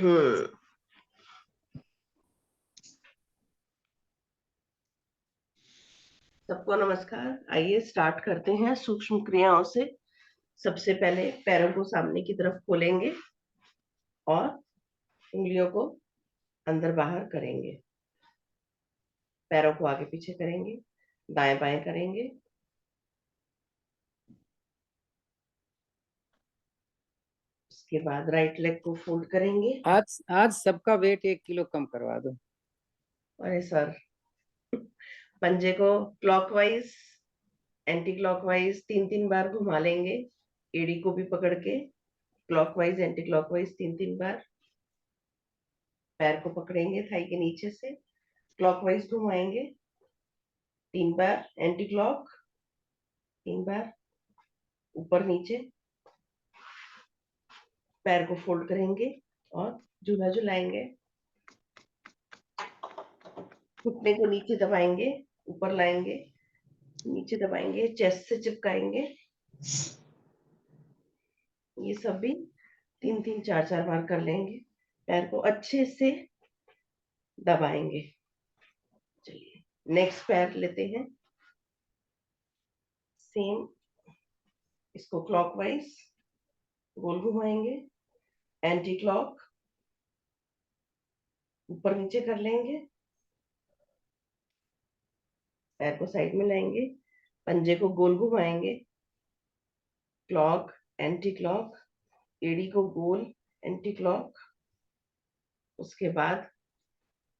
हम्म। सबको नमस्कार। आइए स्टार्ट करते हैं सूक्ष्म क्रियाओं से। सबसे पहले पैरों को सामने की तरफ खोलेंगे और उंगलियों को अंदर बाहर करेंगे। पैरों को आगे पीछे करेंगे, दाएं बाएं करेंगे। उसके बाद राइट लेग को फोल्ड करेंगे। आज आज सबका वेट 1 किलो कम करवा दो। अरे सर, पंजे को क्लॉकवाइज एंटी क्लॉकवाइज 3-3 बार घुमा लेंगे। एड़ी को भी पकड़ के क्लॉकवाइज एंटी क्लॉकवाइज 3-3 बार। पैर को पकड़ेंगे थाई के नीचे से, क्लॉकवाइज घुमाएंगे 3 बार, एंटी क्लॉक 3 बार, ऊपर नीचे। पैर को फोल्ड करेंगे और झूला झुलाएंगे। घुटने को नीचे दबाएंगे, ऊपर लाएंगे, नीचे दबाएंगे, चेस्ट से चिपकाएंगे। ये सब भी 3-3 4-4 बार कर लेंगे। पैर को अच्छे से दबाएंगे। चलिए नेक्स्ट पैर लेते हैं। सेम, इसको क्लॉकवाइज गोल घुमाएंगे, एंटी क्लॉक ऊपर नीचे कर लेंगे। पैर को साइड में लाएंगे, पंजे को गोल घुमाएंगे, क्लॉक एंटी क्लॉक, एड़ी को गोल एंटी क्लॉक। उसके बाद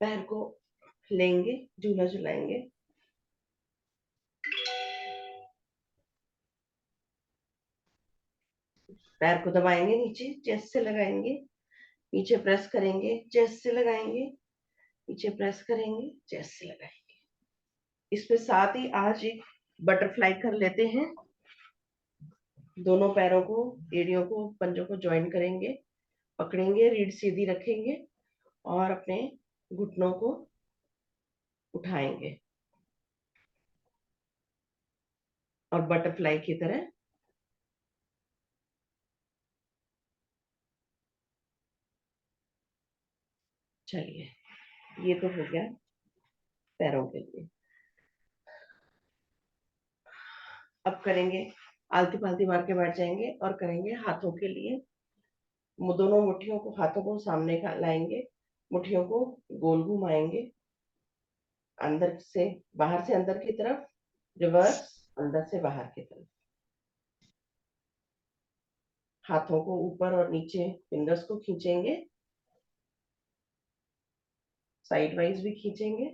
पैर को लेंगे, झूला झुलाएंगे। पैर को दबाएंगे, नीचे चेस्ट से लगाएंगे, नीचे प्रेस करेंगे, चेस्ट से लगाएंगे, नीचे प्रेस करेंगे, चेस्ट से लगाएंगे। इसमें साथ ही आज एक बटरफ्लाई कर लेते हैं। दोनों पैरों को, एड़ियों को, पंजों को ज्वाइन करेंगे, पकड़ेंगे, रीढ़ सीधी रखेंगे और अपने घुटनों को उठाएंगे और बटरफ्लाई की तरह चलिए। ये तो हो गया पैरों के लिए। अब करेंगे, आलती पालती मार के बैठ जाएंगे और करेंगे हाथों के लिए। दोनों मुट्ठियों को, हाथों को सामने का लाएंगे, मुट्ठियों को गोल घुमाएंगे, अंदर से बाहर से अंदर की तरफ, रिवर्स, अंदर से बाहर की तरफ। हाथों को ऊपर और नीचे फिंगर्स को खींचेंगे, साइड वाइज भी खींचेंगे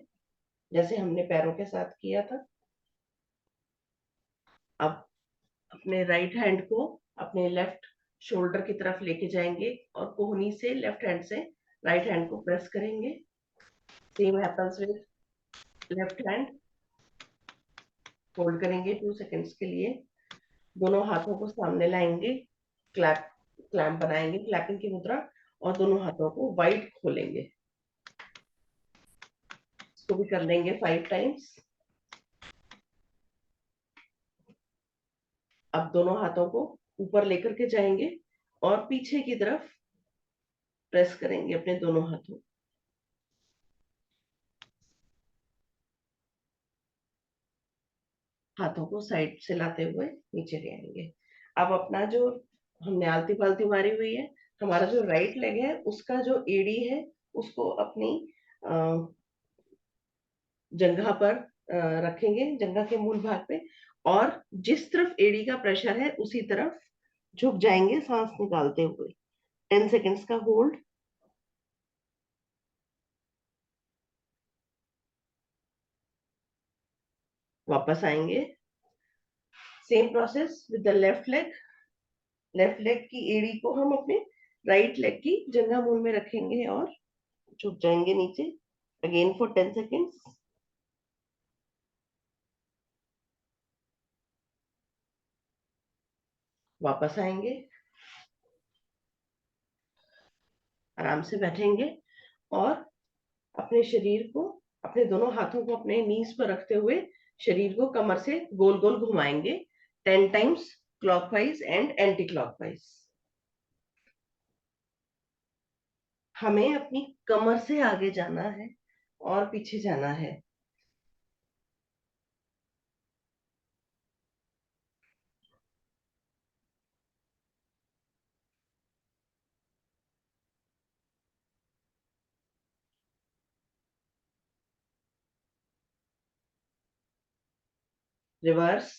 जैसे हमने पैरों के साथ किया था। अब अपने राइट हैंड को अपने लेफ्ट शोल्डर की तरफ लेके जाएंगे और कोहनी से लेफ्ट हैंड से राइट हैंड को प्रेस करेंगे। Same happens with left hand. Hold करेंगे 2 सेकंड्स के लिए। दोनों हाथों को सामने लाएंगे, क्लैप क्लैम्प बनाएंगे, क्लैपिंग की मुद्रा, और दोनों हाथों को वाइड खोलेंगे। इसको भी कर लेंगे 5 टाइम्स। अब दोनों हाथों को ऊपर लेकर के जाएंगे और पीछे की तरफ प्रेस करेंगे अपने दोनों हाथों। हाथों को साइड से लाते हुए नीचे ले आएंगे। अब अपना जो हमने आलती पालती मारी हुई है, हमारा जो राइट लेग है उसका जो एड़ी है उसको अपनी जंघा पर रखेंगे, जंघा के मूल भाग पे, और जिस तरफ एड़ी का प्रेशर है उसी तरफ झुक जाएंगे सांस निकालते हुए। 10 सेकेंड्स का होल्ड। वापस आएंगे। Same process with the left leg. Left leg की एड़ी को हम अपने राइट लेग की जंघा मूल में रखेंगे और झुक जाएंगे नीचे। Again for 10 seconds. वापस आएंगे, आराम से बैठेंगे और अपने शरीर को, अपने दोनों हाथों को अपने नीज पर रखते हुए शरीर को कमर से गोल गोल घुमाएंगे 10 times, clockwise and anti clockwise. हमें अपनी कमर से आगे जाना है और पीछे जाना है। रिवर्स।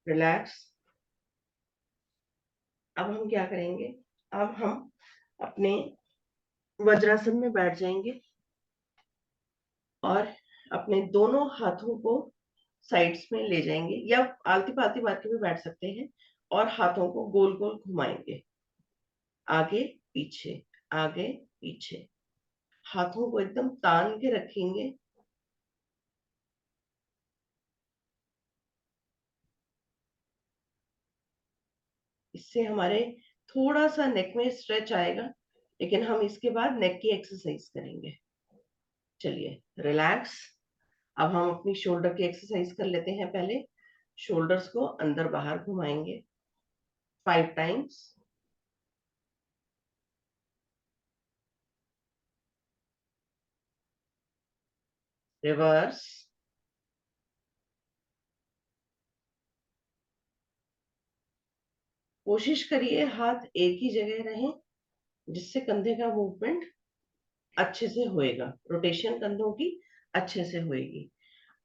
रिलैक्स। अब हम क्या करेंगे? अब हम अपने वज्रासन में बैठ जाएंगे और अपने दोनों हाथों को साइड्स में ले जाएंगे, या आलती पालती मार के भी बैठ सकते हैं, और हाथों को गोल गोल घुमाएंगे, आगे पीछे, आगे पीछे। हाथों को एकदम तान के रखेंगे। इससे हमारे थोड़ा सा नेक में स्ट्रेच आएगा, लेकिन हम इसके बाद नेक की एक्सरसाइज करेंगे। चलिए, रिलैक्स। अब हम अपनी शोल्डर की एक्सरसाइज कर लेते हैं। पहले शोल्डर्स को अंदर बाहर घुमाएंगे 5 टाइम्स। रिवर्स। कोशिश करिए हाथ एक ही जगह रहें, जिससे कंधे का मूवमेंट अच्छे से होएगा, रोटेशन कंधों की अच्छे से होएगी।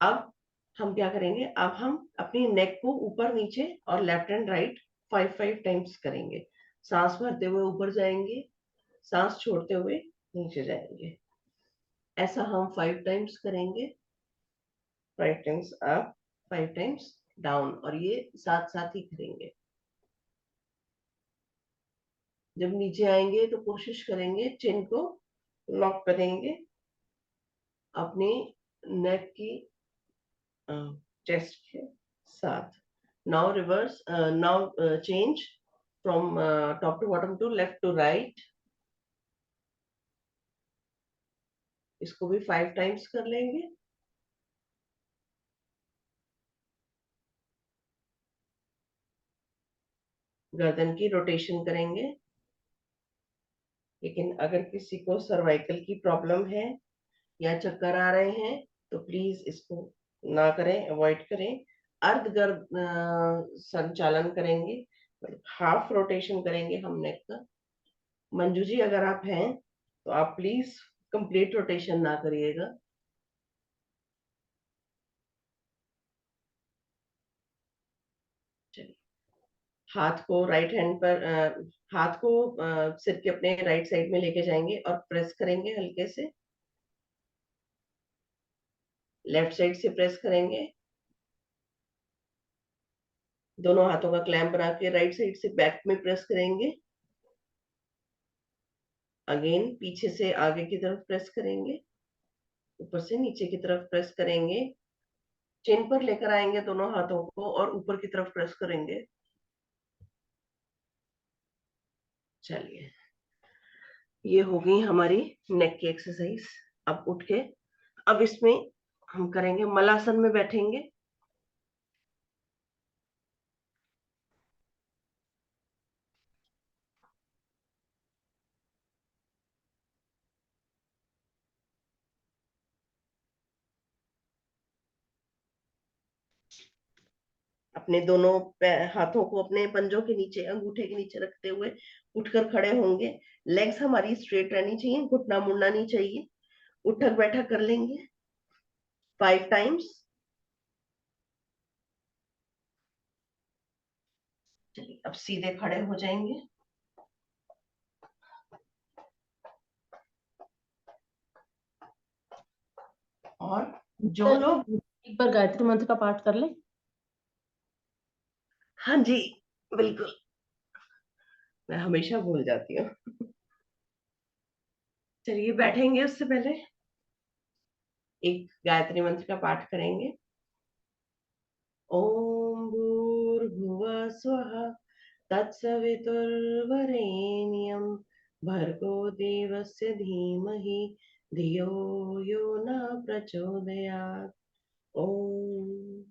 अब हम क्या करेंगे? अब हम अपनी नेक को ऊपर नीचे और लेफ्ट एंड राइट 5 टाइम्स करेंगे। सांस भरते हुए ऊपर जाएंगे, सांस छोड़ते हुए नीचे जाएंगे। ऐसा हम 5 टाइम्स करेंगे। 5 टाइम्स अप, 5 टाइम्स डाउन, और ये साथ साथ ही करेंगे। जब नीचे आएंगे तो कोशिश करेंगे चिन को लॉक करेंगे अपनी नेक की चेस्ट के साथ। Now reverse, now change from top to bottom to left to right. इसको भी 5 टाइम्स कर लेंगे। गर्दन की रोटेशन करेंगे। लेकिन अगर किसी को सर्वाइकल की प्रॉब्लम है या चक्कर आ रहे हैं, तो प्लीज इसको ना करें, अवॉइड करें। अर्ध गर्द संचालन करेंगे, हाफ रोटेशन करेंगे हम नेक का। मंजू जी, अगर आप हैं तो आप प्लीज कंप्लीट रोटेशन ना करिएगा। चलिए, हाथ को राइट हैंड पर, हाथ को सिर के अपने राइट साइड में लेके जाएंगे और प्रेस करेंगे हल्के से। लेफ्ट साइड से प्रेस करेंगे। दोनों हाथों का क्लैंप बना के राइट साइड से बैक में प्रेस करेंगे। अगेन पीछे से आगे की तरफ प्रेस करेंगे, ऊपर से नीचे की तरफ प्रेस करेंगे। चिन पर लेकर आएंगे दोनों हाथों को और ऊपर की तरफ प्रेस करेंगे। चलिए, ये हो गई हमारी नेक की एक्सरसाइज। अब उठ के, अब इसमें हम करेंगे मलासन में बैठेंगे। अपने दोनों हाथों को अपने पंजों के नीचे, अंगूठे के नीचे रखते हुए उठकर खड़े होंगे। लेग्स हमारी स्ट्रेट रहनी चाहिए, घुटना मुड़ना नहीं चाहिए। उठक बैठक कर लेंगे 5 टाइम्स। चलिए, अब सीधे खड़े हो जाएंगे। और जो लोग, एक बार गायत्री मंत्र का पाठ कर ले। हाँ जी, बिल्कुल। मैं हमेशा भूल जाती हूँ। चलिए बैठेंगे उससे पहले एक गायत्री मंत्र का पाठ करेंगे। ओम भूर्भुवः स्वः तत्सवितुर्वरेण्यं भर्गो देवस्य धीमहि धियो यो न प्रचोदयात्। ओम।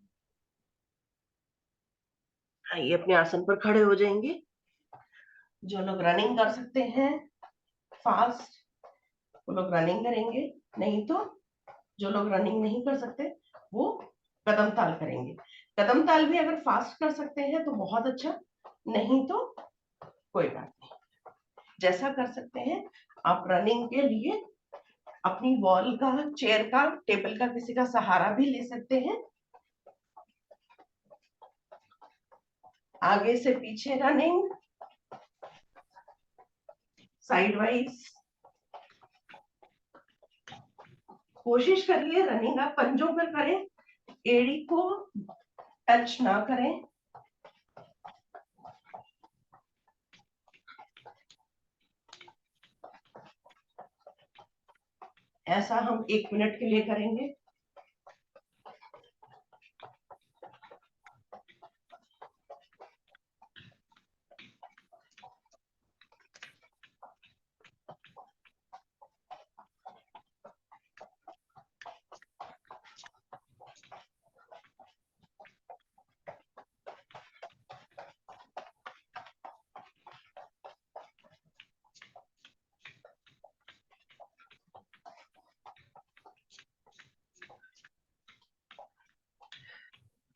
आइए अपने आसन पर खड़े हो जाएंगे। जो लोग रनिंग कर सकते हैं फास्ट, वो लोग रनिंग करेंगे। नहीं तो जो लोग रनिंग नहीं कर सकते वो कदम ताल करेंगे। कदम ताल भी अगर फास्ट कर सकते हैं तो बहुत अच्छा, नहीं तो कोई बात नहीं, जैसा कर सकते हैं। आप रनिंग के लिए अपनी वॉल का, चेयर का, टेबल का, किसी का सहारा भी ले सकते हैं। आगे से पीछे रनिंग, साइड वाइज। कोशिश करिए रनिंग आप पंजों पर करें, एड़ी को टच ना करें। ऐसा हम 1 मिनट के लिए करेंगे।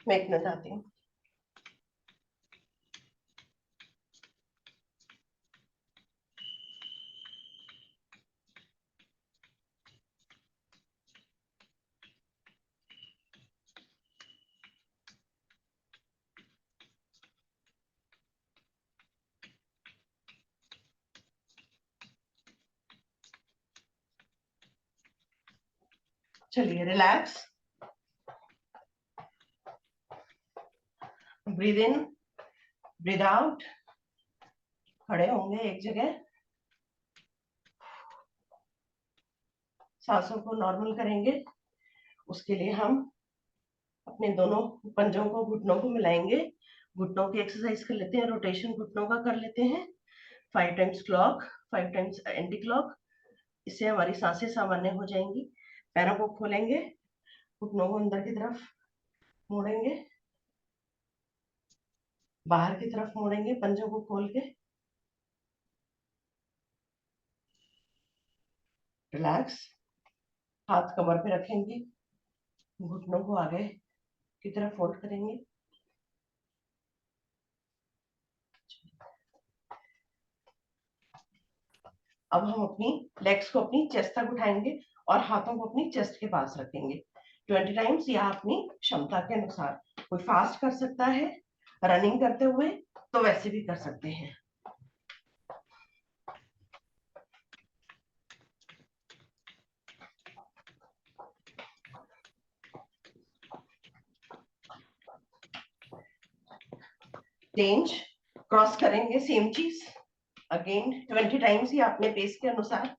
मैं 1 मिनट आती हूँ। चलिए relax, breathe in, breathe out. खड़े होंगे एक जगह, सांसों को नॉर्मल करेंगे। उसके लिए हम अपने दोनों पंजों को, घुटनों को मिलाएंगे। घुटनों की एक्सरसाइज कर लेते हैं, रोटेशन घुटनों का कर लेते हैं। 5 times clock, 5 times anti clock. इससे हमारी सांसें सामान्य हो जाएंगी। पैरों को खोलेंगे, घुटनों को अंदर की तरफ मोड़ेंगे, बाहर की तरफ मोड़ेंगे पंजों को खोल के। रिलैक्स, हाथ कमर पे रखेंगे, घुटनों को आगे की तरफ फोल्ड करेंगे। अब हम अपनी लेग्स को अपनी चेस्ट तक उठाएंगे और हाथों को अपनी चेस्ट के पास रखेंगे 20 टाइम्स, या अपनी क्षमता के अनुसार। कोई फास्ट कर सकता है रनिंग करते हुए, तो वैसे भी कर सकते हैं। रेंज क्रॉस करेंगे, सेम चीज अगेन 20 टाइम्स ही, अपने पेस के अनुसार।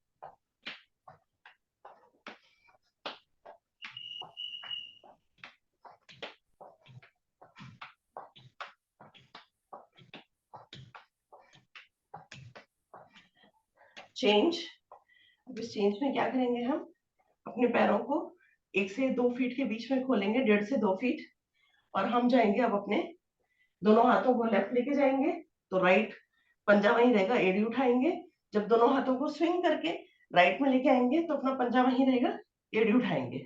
चेंज, अब इस चेंज में क्या करेंगे, हम अपने पैरों को 1 से 2 फीट के बीच में खोलेंगे, 1.5 से 2 फीट। और हम जाएंगे अब अपने दोनों हाथों को लेफ्ट लेके जाएंगे तो राइट पंजा वहीं रहेगा, एड़ी उठाएंगे। जब दोनों हाथों को स्विंग करके राइट में लेके आएंगे तो अपना पंजा वहीं रहेगा, एड़ी उठाएंगे।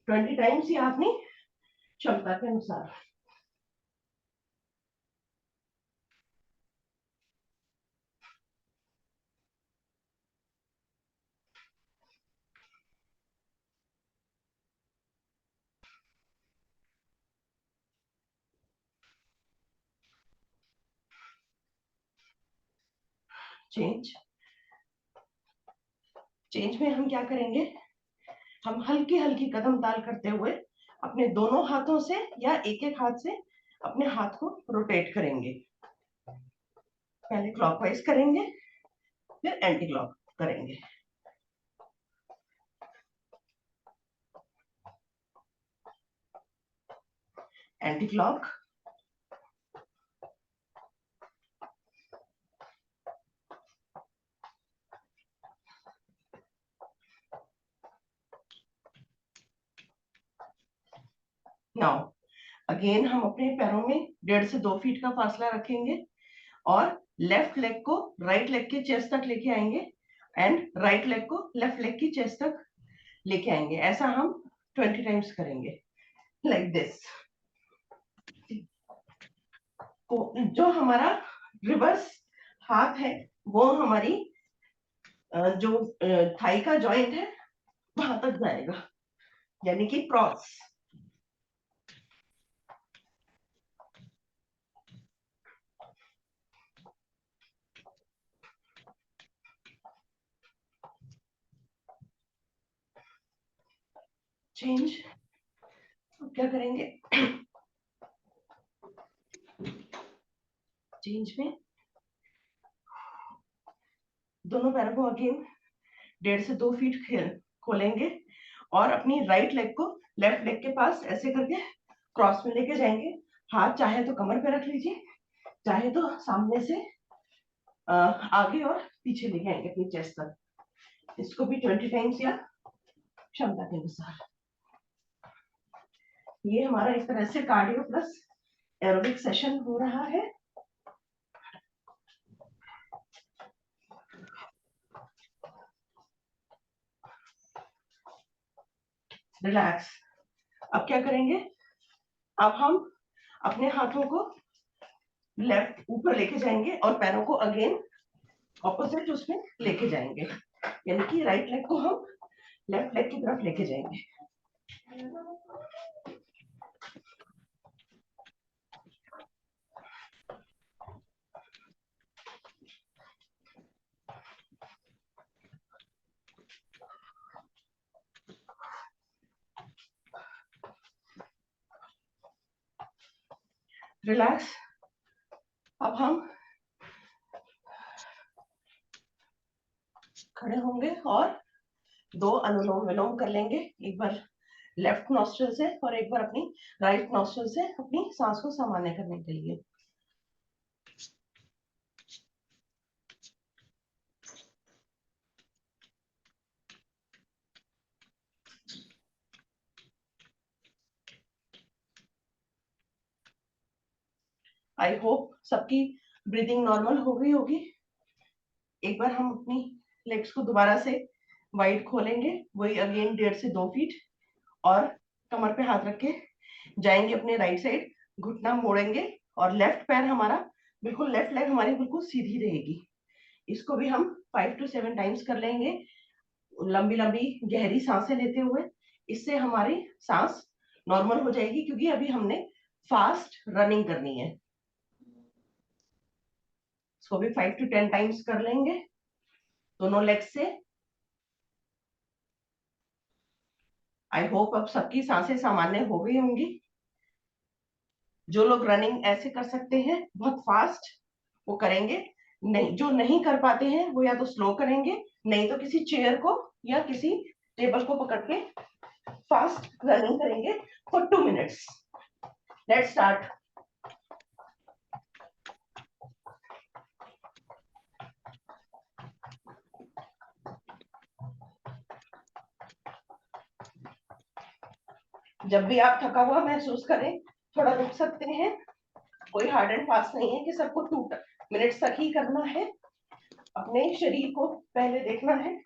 20 टाइम्स ही अपनी क्षमता के अनुसार। चेंज, चेंज में हम क्या करेंगे, हम हल्की हल्की कदम ताल करते हुए अपने दोनों हाथों से या एक एक हाथ से अपने हाथ को रोटेट करेंगे। पहले क्लॉकवाइज करेंगे, फिर एंटी क्लॉक करेंगे। एंटी क्लॉक, नाउ अगेन हम अपने पैरों में 1.5 से 2 फीट का फासला रखेंगे और लेफ्ट लेग को राइट लेग के चेस्ट तक लेके आएंगे एंड राइट लेग को लेफ्ट लेग की चेस्ट तक लेके आएंगे। ऐसा हम 20 टाइम्स करेंगे लाइक दिस। जो हमारा रिवर्स हाथ है वो हमारी जो थाई का जॉइंट है वहां तक जाएगा, यानी कि क्रॉस। चेंज, क्या करेंगे, चेंज में दोनों पैरों को अगेन 1.5 से 2 फीट खोलेंगे और अपनी राइट लेग को लेफ्ट लेग के पास ऐसे करके क्रॉस में लेके जाएंगे। हाथ चाहे तो कमर पे रख लीजिए, चाहे तो सामने से आगे और पीछे लेके आएंगे अपनी चेस्ट तक। इसको भी 20 टाइम्स या क्षमता के अनुसार। ये हमारा एक तरह से कार्डियो प्लस एरोबिक सेशन हो रहा है। रिलैक्स। अब क्या करेंगे, अब हम अपने हाथों को लेफ्ट ऊपर लेके जाएंगे और पैरों को अगेन ऑपोजिट उसमें लेके जाएंगे, यानी कि राइट लेग को हम लेफ्ट लेग की तरफ लेके जाएंगे। रिलैक्स। अब हम खड़े होंगे और 2 अनुलोम विलोम कर लेंगे, एक बार लेफ्ट नॉस्ट्रल से और एक बार अपनी राइट नॉस्ट्रल से अपनी सांस को सामान्य करने के लिए। आई होप सबकी ब्रीदिंग नॉर्मल हो गई होगी। एक बार हम अपनी लेग्स को दोबारा से वाइड खोलेंगे, वही अगेन 1.5 से 2 फीट, और कमर पे हाथ रख के जाएंगे अपने राइट साइड, घुटना मोड़ेंगे और लेफ्ट पैर हमारा बिल्कुल, लेफ्ट लेग हमारी बिल्कुल सीधी रहेगी। इसको भी हम 5 to 7 टाइम्स कर लेंगे, लंबी लंबी गहरी सांसें लेते हुए। इससे हमारी सांस नॉर्मल हो जाएगी, क्योंकि अभी हमने फास्ट रनिंग करनी है। इसको भी 5 to 10 टाइम्स कर लेंगे दोनों लेग से। आई होप अब सबकी सांसें सामान्य हो गई होंगी। जो लोग रनिंग ऐसे कर सकते हैं बहुत फास्ट, वो करेंगे। नहीं, जो नहीं कर पाते हैं वो या तो स्लो करेंगे, नहीं तो किसी चेयर को या किसी टेबल को पकड़ के फास्ट रनिंग करेंगे फॉर 2 मिनट्स। Let's start. जब भी आप थका हुआ महसूस करें, थोड़ा रुक सकते हैं। कोई हार्ड एंड फास्ट नहीं है कि सबको 2 मिनट्स तक ही करना है। अपने शरीर को पहले देखना है,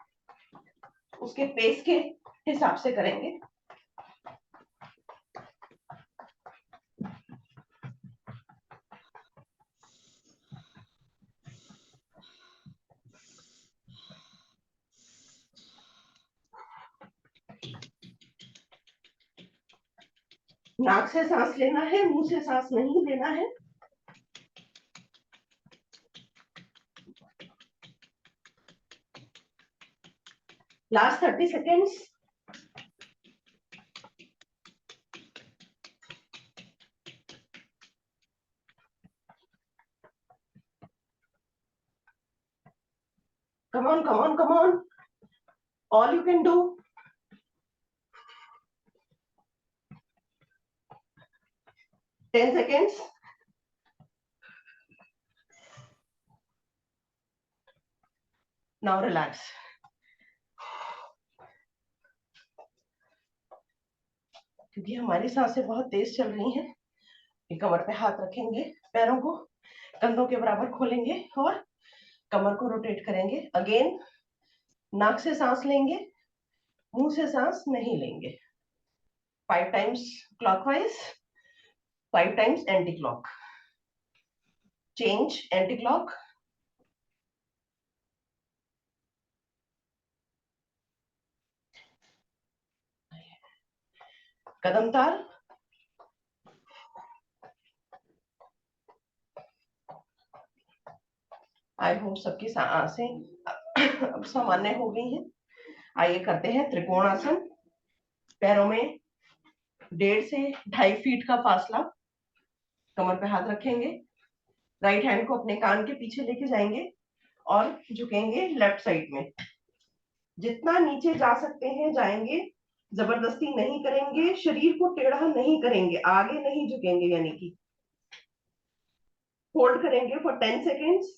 उसके पेस के हिसाब से करेंगे। नाक से सांस लेना है, मुंह से सांस नहीं लेना है। Last 30 seconds. Come on, come on, come on. All you can do. Ten seconds. Now relax. क्योंकि हमारी सांसें बहुत तेज चल रही हैं, कमर पे हाथ रखेंगे, पैरों को कंधों के बराबर खोलेंगे और कमर को रोटेट करेंगे। अगेन नाक से सांस लेंगे, मुंह से सांस नहीं लेंगे। 5 times clockwise, 5 times anti-clock. Change anti-clock. कदम ताल। आई होप सबकी सांसें अब सामान्य हो गई हैं। आइए करते हैं त्रिकोणासन। पैरों में 1.5 से 2.5 फीट का फासला, कमर पे हाथ रखेंगे, राइट हैंड को अपने कान के पीछे लेके जाएंगे और झुकेंगे लेफ्ट साइड में। जितना नीचे जा सकते हैं जाएंगे, जबरदस्ती नहीं करेंगे, शरीर को टेढ़ा नहीं करेंगे, आगे नहीं झुकेंगे, यानी कि होल्ड करेंगे फॉर 10 सेकेंड्स।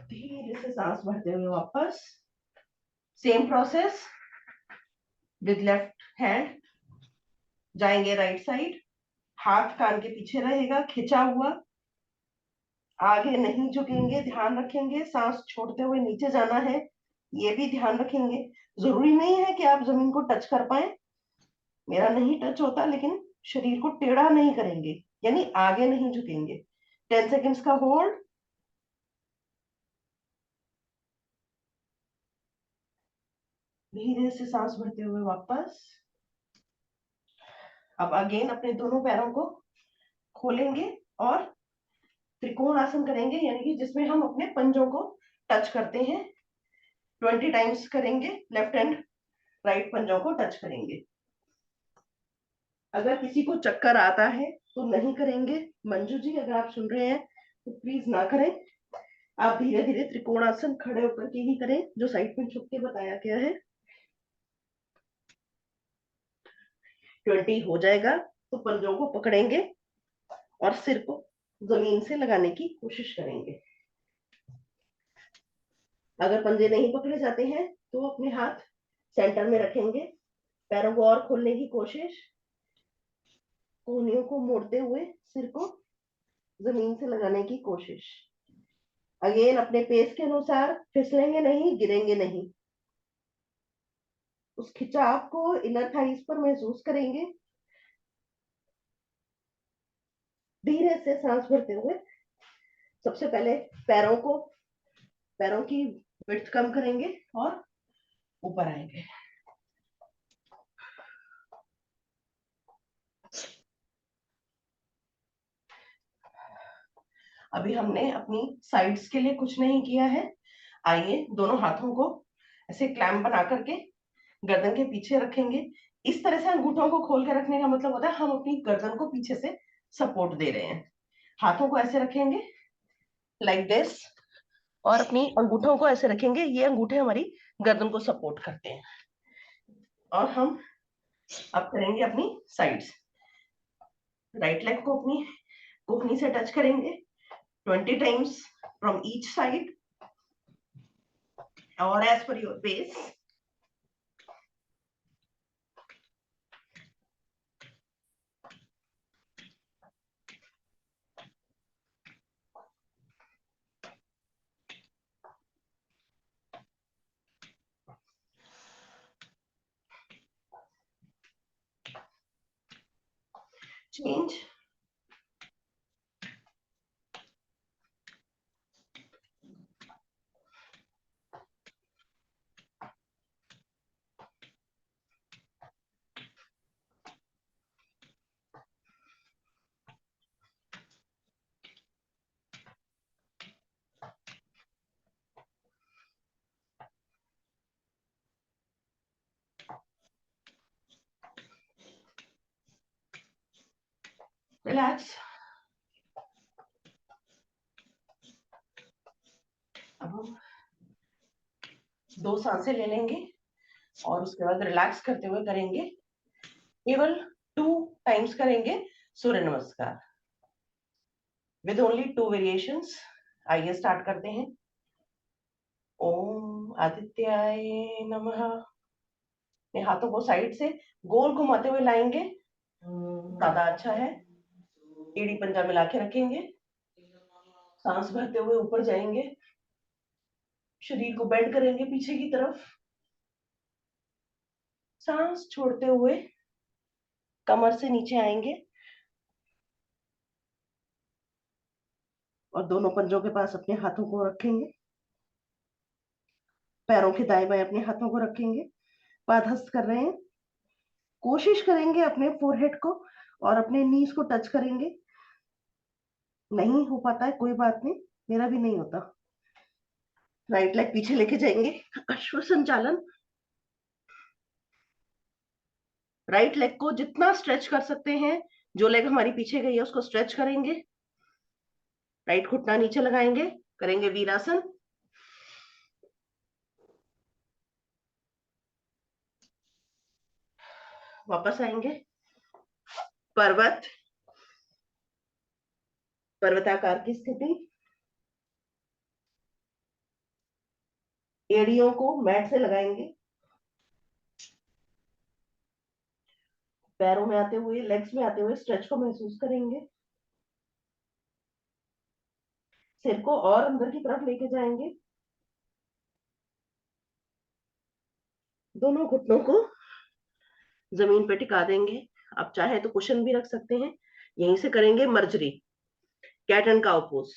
धीरे से सांस भरते हुए वापस। Same process with left hand. जाएंगे राइट साइड, हाथ कान के पीछे रहेगा खिंचा हुआ, आगे नहीं झुकेंगे, ध्यान रखेंगे। सांस छोड़ते हुए नीचे जाना है, ये भी ध्यान रखेंगे। जरूरी नहीं है कि आप जमीन को टच कर पाए, मेरा नहीं टच होता, लेकिन शरीर को टेढ़ा नहीं करेंगे, यानी आगे नहीं झुकेंगे। 10 सेकेंड्स का होल्ड। धीरे से सांस भरते हुए वापस। अब अगेन अपने दोनों पैरों को खोलेंगे और त्रिकोण आसन करेंगे, यानी कि जिसमें हम अपने पंजों को टच करते हैं। 20 टाइम्स करेंगे, लेफ्ट हैंड राइट पंजों को टच करेंगे। अगर किसी को चक्कर आता है तो नहीं करेंगे। मंजू जी, अगर आप सुन रहे हैं तो प्लीज ना करें। आप धीरे धीरे त्रिकोणासन खड़े होकर के ही करें, जो साइड में झुक के बताया गया है। 20 हो जाएगा तो पंजों को पकड़ेंगे और सिर को जमीन से लगाने की कोशिश करेंगे। अगर पंजे नहीं पकड़े जाते हैं तो अपने हाथ सेंटर में रखेंगे, पैरों को और खोलने की कोशिश, कोहनियों को मोड़ते हुए सिर को जमीन से लगाने की कोशिश। अगेन अपने पेस के अनुसार, फिसलेंगे नहीं, गिरेंगे नहीं। उस खिंचाव को इनर थाइस पर महसूस करेंगे। धीरे से सांस भरते हुए सबसे पहले पैरों की विड्थ कम करेंगे और ऊपर आएंगे। अभी हमने अपनी साइड्स के लिए कुछ नहीं किया है। आइए दोनों हाथों को ऐसे क्लैम्प बना करके गर्दन के पीछे रखेंगे। इस तरह से अंगूठों को खोल के रखने का मतलब होता है हम अपनी गर्दन को पीछे से सपोर्ट दे रहे हैं। हाथों को ऐसे रखेंगे लाइक दिस और अपनी अंगूठों को ऐसे रखेंगे, ये अंगूठे हमारी गर्दन को सपोर्ट करते हैं। और हम अब करेंगे अपनी साइड्स। राइट लेग को अपनी कोहनी से टच करेंगे 20 टाइम्स फ्रॉम ईच साइड और as per your pace. Change. Relax. 2 सांसें ले लेंगे और उसके बाद रिलैक्स करते हुए करेंगे। केवल 2 टाइम्स करेंगे सूर्य नमस्कार विद ओनली 2 वेरिएशंस। आइए स्टार्ट करते हैं। ओम आदित्याय नमः। अपने हाथों को साइड से गोल घुमाते हुए लाएंगे, ज्यादा अच्छा है। एड़ी पंजा मिला के रखेंगे, सांस भरते हुए ऊपर जाएंगे, शरीर को बेंड करेंगे पीछे की तरफ, सांस छोड़ते हुए कमर से नीचे आएंगे और दोनों पंजों के पास अपने हाथों को रखेंगे। पैरों के दाएं बाएं अपने हाथों को रखेंगे, पादहस्त कर रहे हैं। कोशिश करेंगे अपने फोरहेड को और अपने नीज को टच करेंगे। नहीं हो पाता है कोई बात नहीं, मेरा भी नहीं होता। राइट लेग पीछे लेके जाएंगे, अश्व संचालन। राइट लेग को जितना स्ट्रेच कर सकते हैं, जो लेग हमारी पीछे गई है उसको स्ट्रेच करेंगे। राइट घुटना नीचे लगाएंगे, करेंगे वीरासन। वापस आएंगे, पर्वताकार की स्थिति। एड़ियों को मैट से लगाएंगे, पैरों में आते हुए, लेग्स में आते हुए स्ट्रेच को महसूस करेंगे। सिर को और अंदर की तरफ लेके जाएंगे, दोनों घुटनों को जमीन पे टिका देंगे। आप चाहे तो कुशन भी रख सकते हैं। यहीं से करेंगे मर्जरी, cat and cow pose.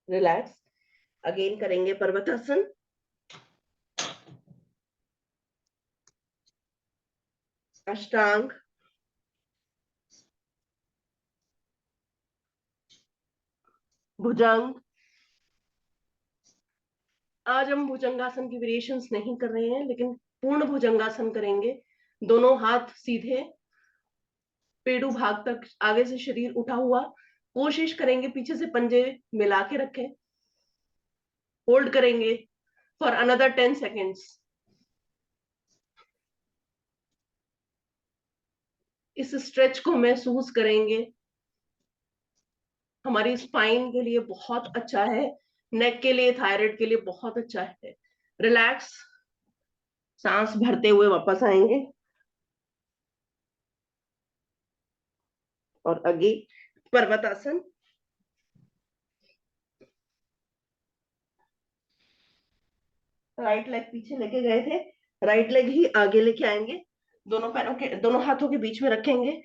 Relax. Again करेंगे पर्वतासन। अष्टांग, भुजंग। आज हम भुजंगासन की वेरिएशंस नहीं कर रहे हैं, लेकिन पूर्ण भुजंगासन करेंगे। दोनों हाथ सीधे, पेड़ू भाग तक आगे से शरीर उठा हुआ। कोशिश करेंगे पीछे से पंजे मिला के रखें। होल्ड करेंगे फॉर अनदर 10 सेकेंड्स। इस स्ट्रेच को महसूस करेंगे, हमारी स्पाइन के लिए बहुत अच्छा है, नेक के लिए, थायराइड के लिए बहुत अच्छा है। रिलैक्स, सांस भरते हुए वापस आएंगे और आगे पर्वतासन। राइट लेग पीछे लेके गए थे, राइट लेग ही आगे लेके आएंगे, दोनों पैरों के, दोनों हाथों के बीच में रखेंगे।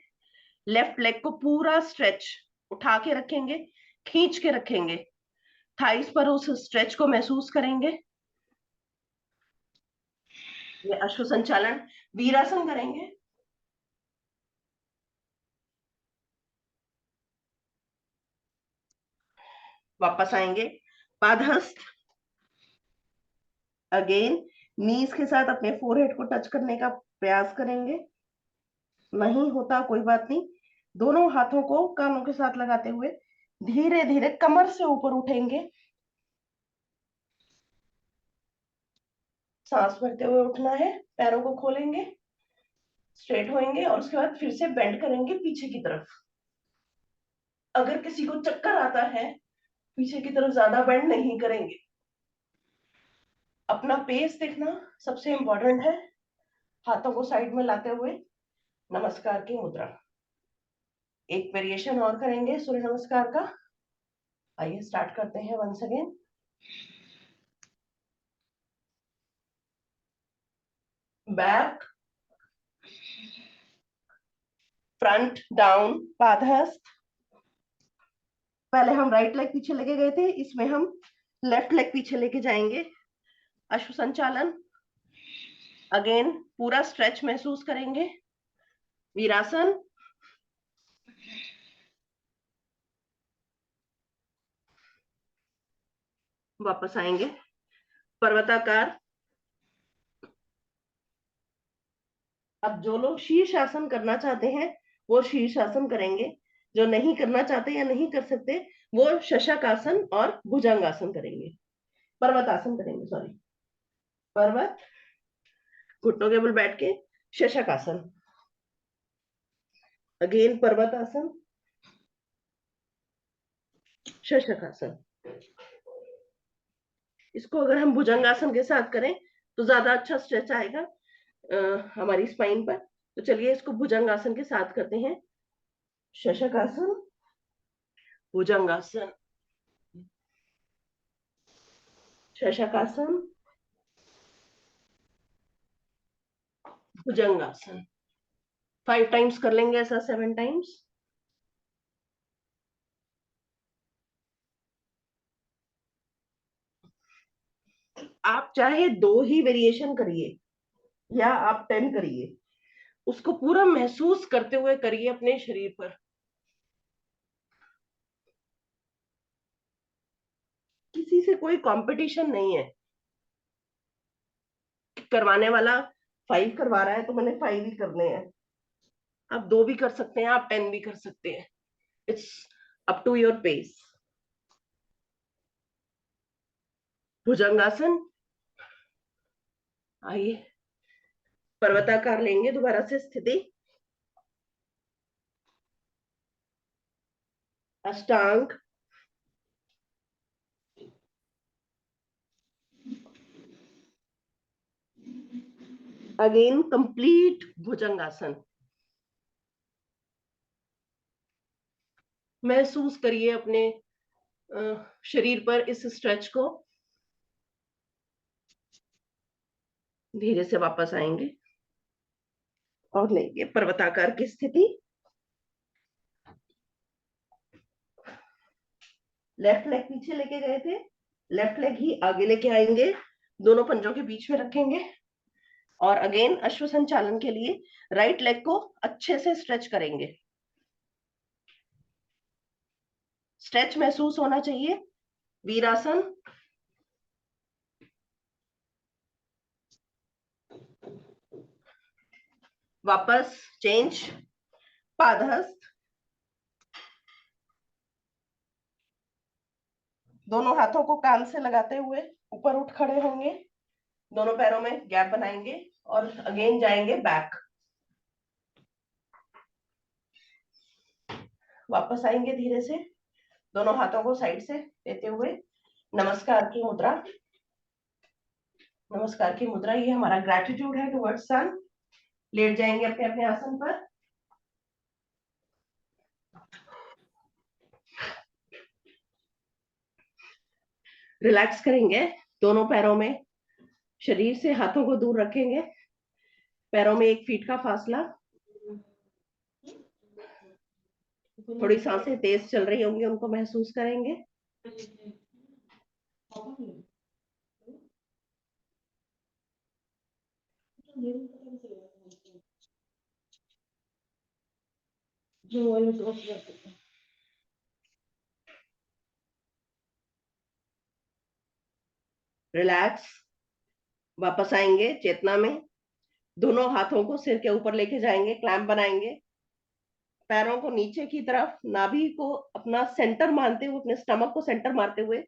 लेफ्ट लेग को पूरा स्ट्रेच उठा के रखेंगे, खींच के रखेंगे, थाइस पर उस स्ट्रेच को महसूस करेंगे। ये अश्व संचालन, वीरासन करेंगे। वापस आएंगे, पादहस्त। अगेन नीज के साथ अपने फोरहेड को टच करने का प्रयास करेंगे। नहीं होता कोई बात नहीं, दोनों हाथों को कानों के साथ लगाते हुए धीरे धीरे कमर से ऊपर उठेंगे। सांस भरते हुए उठना है, पैरों को खोलेंगे, स्ट्रेट होएंगे और उसके बाद फिर से बेंड करेंगे पीछे की तरफ। अगर किसी को चक्कर आता है, पीछे की तरफ ज्यादा बेंड नहीं करेंगे। अपना पेस देखना सबसे इंपॉर्टेंट है। हाथों को साइड में लाते हुए नमस्कार की मुद्रा। एक वेरिएशन और करेंगे सूर्य नमस्कार का। आइए स्टार्ट करते हैं once again. Back, front, down, पादहस्त। पहले हम राइट लेग पीछे लेके गए थे, इसमें हम लेफ्ट लेग पीछे लेके जाएंगे। अश्व संचालन। अगेन पूरा स्ट्रेच महसूस करेंगे। वीरासन, वापस आएंगे पर्वताकार। अब जो लोग शीर्षासन करना चाहते हैं वो शीर्षासन करेंगे, जो नहीं करना चाहते या नहीं कर सकते वो शशकासन और भुजंगासन करेंगे, पर्वतासन करेंगे, सॉरी, पर्वत, घुटनों के बल बैठ के शशकासन। अगेन पर्वतासन, शशकासन। इसको अगर हम भुजंगासन के साथ करें तो ज्यादा अच्छा स्ट्रेच आएगा हमारी स्पाइन पर। तो चलिए इसको भुजंगासन के साथ करते हैं। शशकासन, भुजंगासन, शशकासन, भुजंगासन। 5 टाइम्स कर लेंगे ऐसा, 7 टाइम्स। आप चाहे 2 ही वेरिएशन करिए या आप 10 करिए, उसको पूरा महसूस करते हुए करिए अपने शरीर पर। किसी से कोई कंपटीशन नहीं है। करवाने वाला 5 करवा रहा है तो मैंने 5 ही करने हैं। आप 2 भी कर सकते हैं, आप 10 भी कर सकते हैं। It's up to your pace. भुजंगासन, आइए पर्वताकार लेंगे दोबारा से स्थिति। अष्टांग, अगेन कंप्लीट भुजंगासन। महसूस करिए अपने शरीर पर इस स्ट्रेच को। धीरे से वापस आएंगे और लेंगे पर्वताकार की स्थिति। लेफ्ट लेग पीछे लेके गए थे, लेफ्ट लेग ही आगे लेके आएंगे, दोनों पंजों के बीच में रखेंगे और अगेन अश्व संचालन के लिए राइट लेग को अच्छे से स्ट्रेच करेंगे। स्ट्रेच महसूस होना चाहिए। वीरासन, वापस चेंज, पादहस्त। दोनों हाथों को कान से लगाते हुए ऊपर उठ खड़े होंगे, दोनों पैरों में गैप बनाएंगे और अगेन जाएंगे बैक। वापस आएंगे धीरे से, दोनों हाथों को साइड से लेते हुए नमस्कार की मुद्रा। नमस्कार की मुद्रा, ये हमारा ग्रेटिट्यूड है टुवर्ड्स सन। लेट जाएंगे अपने अपने आसन पर। रिलैक्स करेंगे दोनों पैरों में, शरीर से हाथों को दूर रखेंगे, पैरों में 1 फीट का फासला। थोड़ी सांसें तेज चल रही होंगी, उनको महसूस करेंगे। रिलैक्स, वापस आएंगे चेतना में, दोनों हाथों को सिर के ऊपर लेके जाएंगे, क्लैंप बनाएंगे, पैरों को नीचे की तरफ, नाभि को अपना सेंटर मानते हुए, अपने स्टमक को सेंटर मारते हुए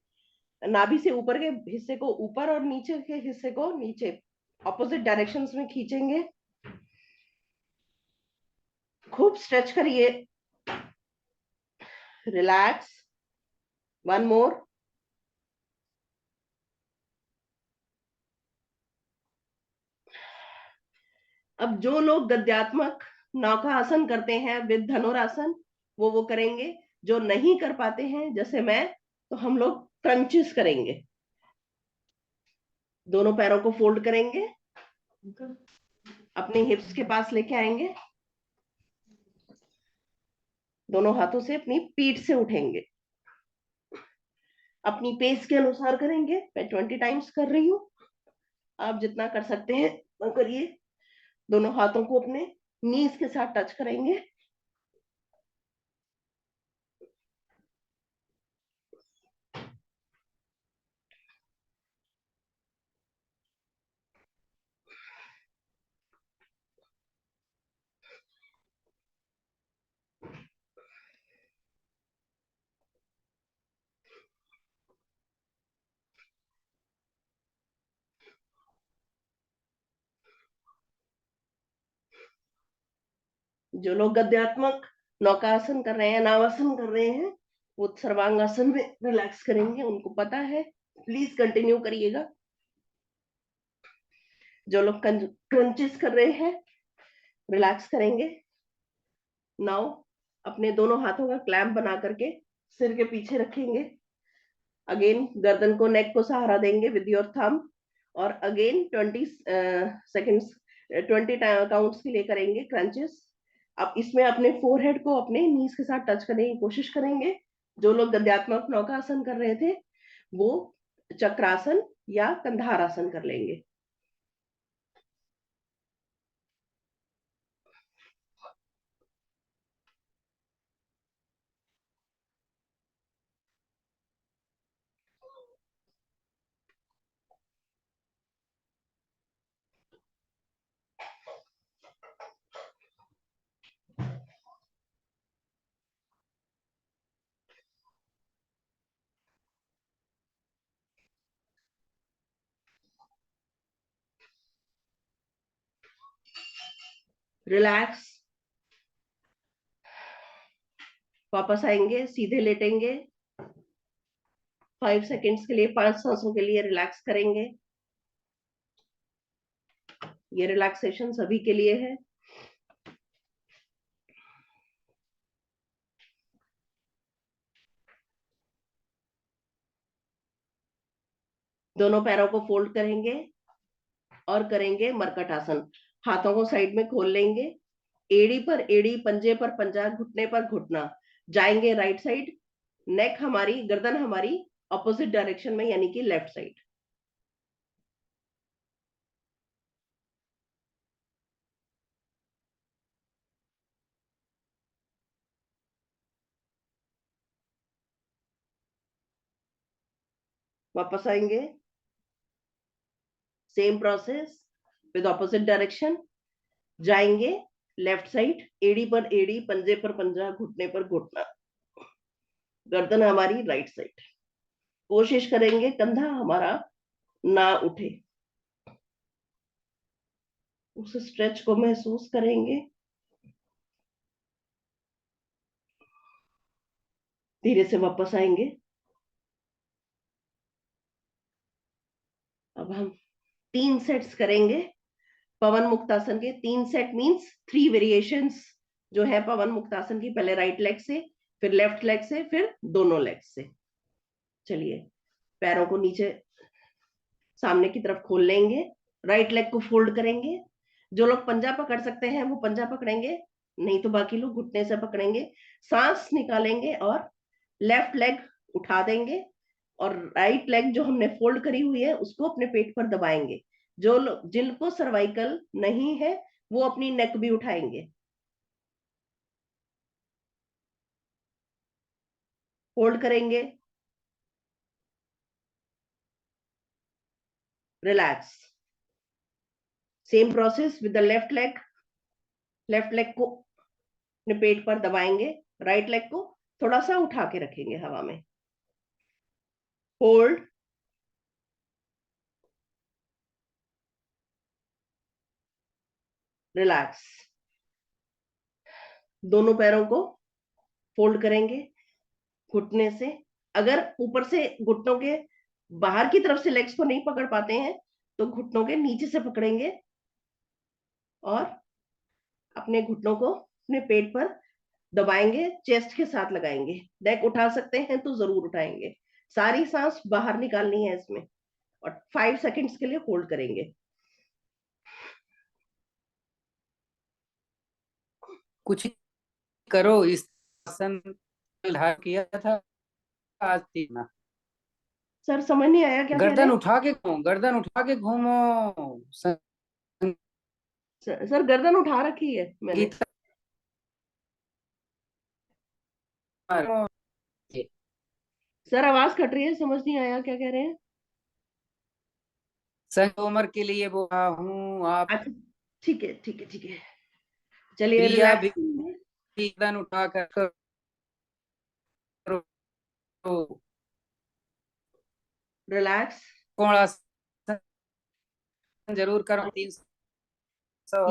नाभि से ऊपर के हिस्से को ऊपर और नीचे के हिस्से को नीचे, ऑपोजिट डायरेक्शंस में खींचेंगे। खूब स्ट्रेच करिए। रिलैक्स, 1 मोर। अब जो लोग गद्यात्मक नौका आसन करते हैं विद धनुरासन, वो करेंगे। जो नहीं कर पाते हैं जैसे मैं, तो हम लोग क्रंचेस करेंगे। दोनों पैरों को फोल्ड करेंगे, अपने हिप्स के पास लेके आएंगे, दोनों हाथों से अपनी पीठ से उठेंगे। अपनी पेस के अनुसार करेंगे। मैं 20 टाइम्स कर रही हूं, आप जितना कर सकते हैं करिए, दोनों हाथों को अपने नीज के साथ टच करेंगे। जो लोग गद्यात्मक नौकासन कर रहे हैं, नावासन कर रहे हैं, वो सर्वांगासन में रिलैक्स करेंगे, उनको पता है। प्लीज कंटिन्यू करिएगा। जो लोग क्रंचेस कर रहे हैं, रिलैक्स करेंगे। नाउ अपने दोनों हाथों का क्लैंप बना करके सिर के पीछे रखेंगे। अगेन गर्दन को, नेक को सहारा देंगे विद योर थंब, और अगेन 20 सेकेंड्स, 20 काउंट्स के लिए करेंगे क्रंचेस। अब इसमें अपने फोरहेड को अपने नीज के साथ टच करने की कोशिश करेंगे। जो लोग गद्यात्मक नौकासन कर रहे थे वो चक्रासन या कंधारासन कर लेंगे। रिलैक्स। वापस आएंगे, सीधे लेटेंगे। 5 सेकेंड्स के लिए, 5 सांसों के लिए रिलैक्स करेंगे। ये रिलैक्सेशन सभी के लिए है। दोनों पैरों को फोल्ड करेंगे और करेंगे मरकट आसन। हाथों को साइड में खोल लेंगे, एड़ी पर एड़ी, पंजे पर पंजा, घुटने पर घुटना। जाएंगे राइट साइड। नेक हमारी, गर्दन हमारी ऑपोजिट डायरेक्शन में, यानी कि लेफ्ट साइड। वापस आएंगे, same process with opposite direction. जाएंगे लेफ्ट साइड, एड़ी पर एड़ी, पंजे पर पंजा, घुटने पर घुटना। गर्दन हमारी राइट साइड। कोशिश करेंगे कंधा हमारा ना उठे। उस स्ट्रेच को महसूस करेंगे। धीरे से वापस आएंगे। अब हम 3 सेट्स करेंगे पवन मुक्तासन के। 3 सेट मींस 3 वेरिएशंस जो है पवन मुक्तासन की। पहले राइट लेग से, फिर लेफ्ट लेग से, फिर दोनों लेग से। चलिए, पैरों को नीचे सामने की तरफ खोल लेंगे, राइट लेग को फोल्ड करेंगे। जो लोग पंजा पकड़ सकते हैं वो पंजा पकड़ेंगे, नहीं तो बाकी लोग घुटने से पकड़ेंगे। सांस निकालेंगे और लेफ्ट लेग उठा देंगे, और राइट लेग जो हमने फोल्ड करी हुई है उसको अपने पेट पर दबाएंगे। जो लोग, जिनको सर्वाइकल नहीं है, वो अपनी नेक भी उठाएंगे। होल्ड करेंगे, relax. Same process with the left leg. Left leg को अपने पेट पर दबाएंगे, राइट लेग को थोड़ा सा उठा के रखेंगे हवा में। Hold, relax. दोनों पैरों को फोल्ड करेंगे घुटने से। अगर ऊपर से घुटनों के बाहर की तरफ से लेग्स को नहीं पकड़ पाते हैं तो घुटनों के नीचे से पकड़ेंगे और अपने घुटनों को अपने पेट पर दबाएंगे, चेस्ट के साथ लगाएंगे। नेक उठा सकते हैं तो जरूर उठाएंगे। सारी सांस बाहर निकालनी है इसमें, और 5 सेकेंड्स के लिए होल्ड करेंगे। कुछ करो, इस आसन कल किया था, आज तीन। सर समझ नहीं आया क्या कह रहे गर्दन हैं। उठा के घूमो, गर्दन उठा के घूमो। सर गर्दन उठा रखी है मैंने। गीता कुमार, सर आवाज कट रही है, समझ नहीं आया क्या कह रहे हैं। संग उम्र के लिए बोला हूँ आप। अच्छा, ठीक है ठीक है ठीक है। चलिए प्रिया भी रिलैक्स। गर्दन उठा कर करो। रिलैक्स। कोणासन जरूर करो। 300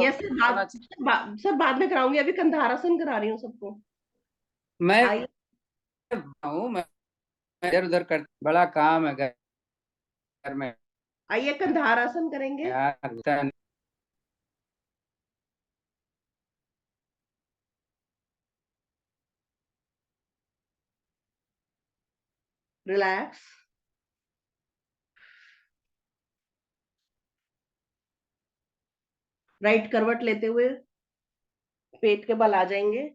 यस सर, होना चाहिए। सर बाद में कराऊंगी, अभी कंधारासन करा रही हूँ सबको। मैं आइए। हूँ, मैं इधर उधर कर, बड़ा काम है घर में आइए कंधारासन करेंगे। यार। रिलैक्स। राइट करवट लेते हुए पेट के बल आ जाएंगे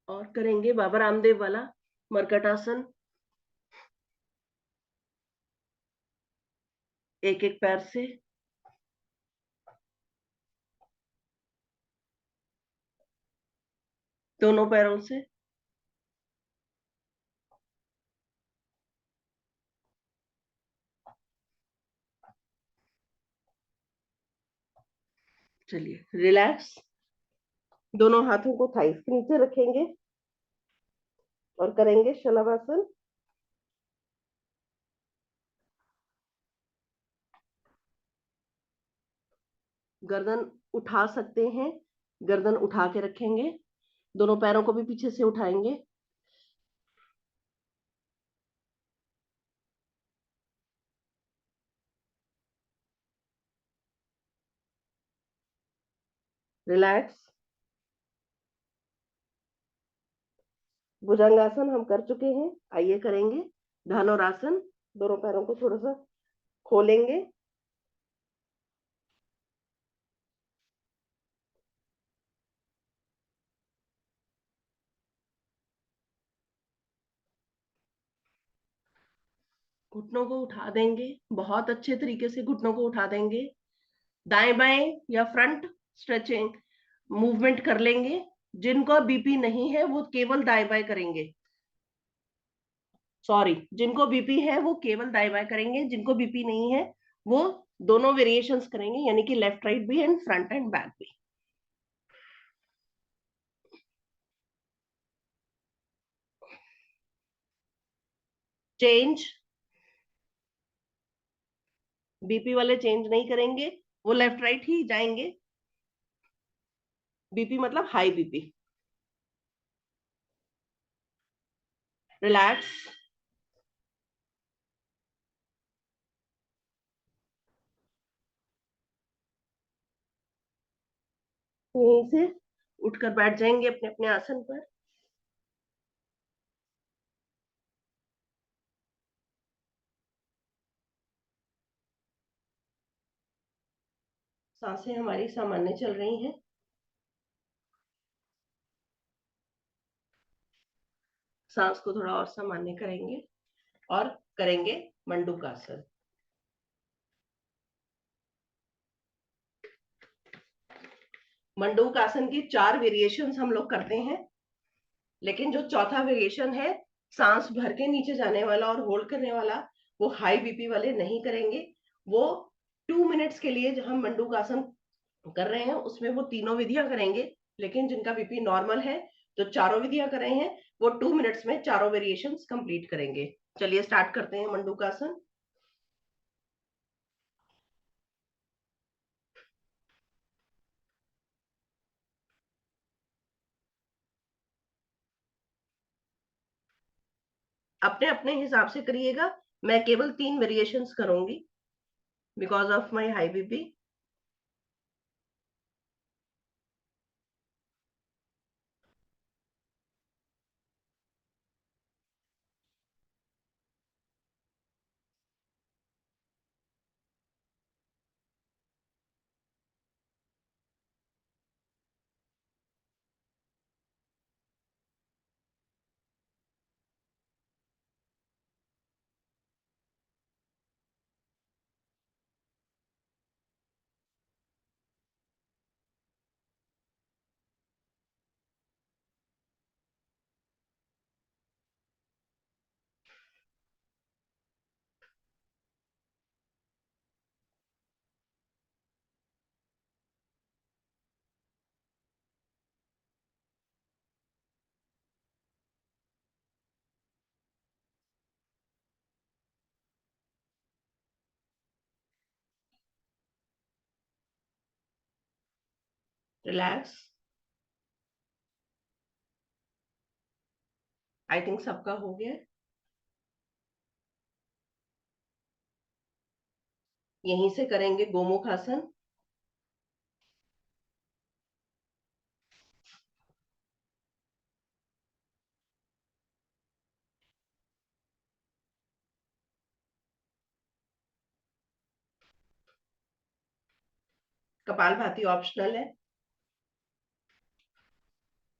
और करेंगे बाबा रामदेव वाला मरकटासन। एक एक पैर से, दोनों पैरों से। चलिए रिलैक्स। दोनों हाथों को थाइस के नीचे रखेंगे और करेंगे शलभासन। गर्दन उठा सकते हैं, गर्दन उठा के रखेंगे, दोनों पैरों को भी पीछे से उठाएंगे। रिलैक्स। भुजंगासन हम कर चुके हैं, आइए करेंगे धनुरासन। दोनों पैरों को थोड़ा सा खोलेंगे, घुटनों को उठा देंगे, बहुत अच्छे तरीके से घुटनों को उठा देंगे। दाएं बाएं या फ्रंट स्ट्रेचिंग मूवमेंट कर लेंगे। जिनको बीपी नहीं है वो केवल दाएं बाएं करेंगे। सॉरी, जिनको बीपी है वो केवल दाएं बाएं करेंगे, जिनको बीपी नहीं है वो दोनों वेरिएशंस करेंगे, यानी कि लेफ्ट राइट भी एंड फ्रंट एंड बैक भी। चेंज, बीपी वाले चेंज नहीं करेंगे, वो लेफ्ट राइट ही जाएंगे। बीपी मतलब हाई बीपी। रिलैक्स। यहीं से उठकर बैठ जाएंगे अपने अपने आसन पर। सांसें हमारी सामान्य चल रही हैं। सांस को थोड़ा और सामान्य करेंगे और करेंगे मंडूकासन। मंडूकासन की 4 वेरिएशंस हम लोग करते हैं, लेकिन जो चौथा वेरिएशन है सांस भर के नीचे जाने वाला और होल्ड करने वाला, वो हाई बीपी वाले नहीं करेंगे। वो 2 मिनट्स के लिए जो हम मंडूकासन कर रहे हैं उसमें वो तीनों विधियां करेंगे, लेकिन जिनका बीपी नॉर्मल है, जो चारों विधियां कर रहे हैं, वो 2 मिनट्स में चारों वेरिएशन कंप्लीट करेंगे। चलिए स्टार्ट करते हैं मंडूकासन। अपने अपने हिसाब से करिएगा, मैं केवल 3 वेरिएशंस करूंगी because of my high BP. Relax. I think सबका हो गया। यहीं से करेंगे गोमुख आसन। कपालभाति ऑप्शनल है।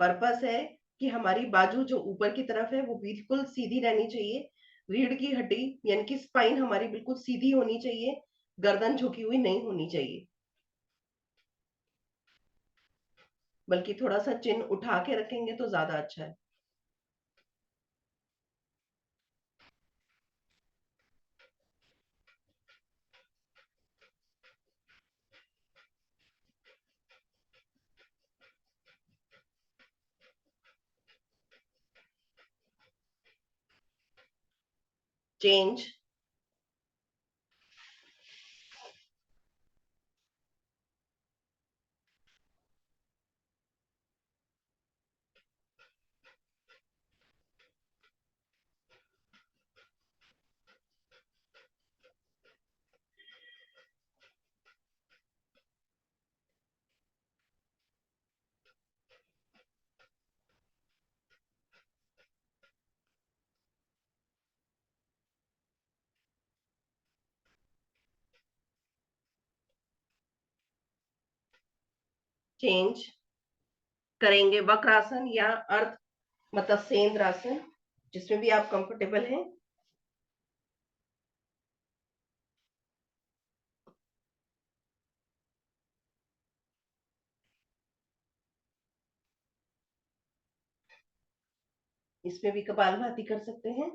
पर्पस है कि हमारी बाजू जो ऊपर की तरफ है वो बिल्कुल सीधी रहनी चाहिए। रीढ़ की हड्डी यानी कि स्पाइन हमारी बिल्कुल सीधी होनी चाहिए, गर्दन झुकी हुई नहीं होनी चाहिए, बल्कि थोड़ा सा चिन्ह उठा के रखेंगे तो ज्यादा अच्छा है। चेंज। चेंज करेंगे वक्रासन या अर्ध मत्स्येंद्र आसन, जिसमें भी आप कंफर्टेबल हैं। इसमें भी कपालभाति कर सकते हैं।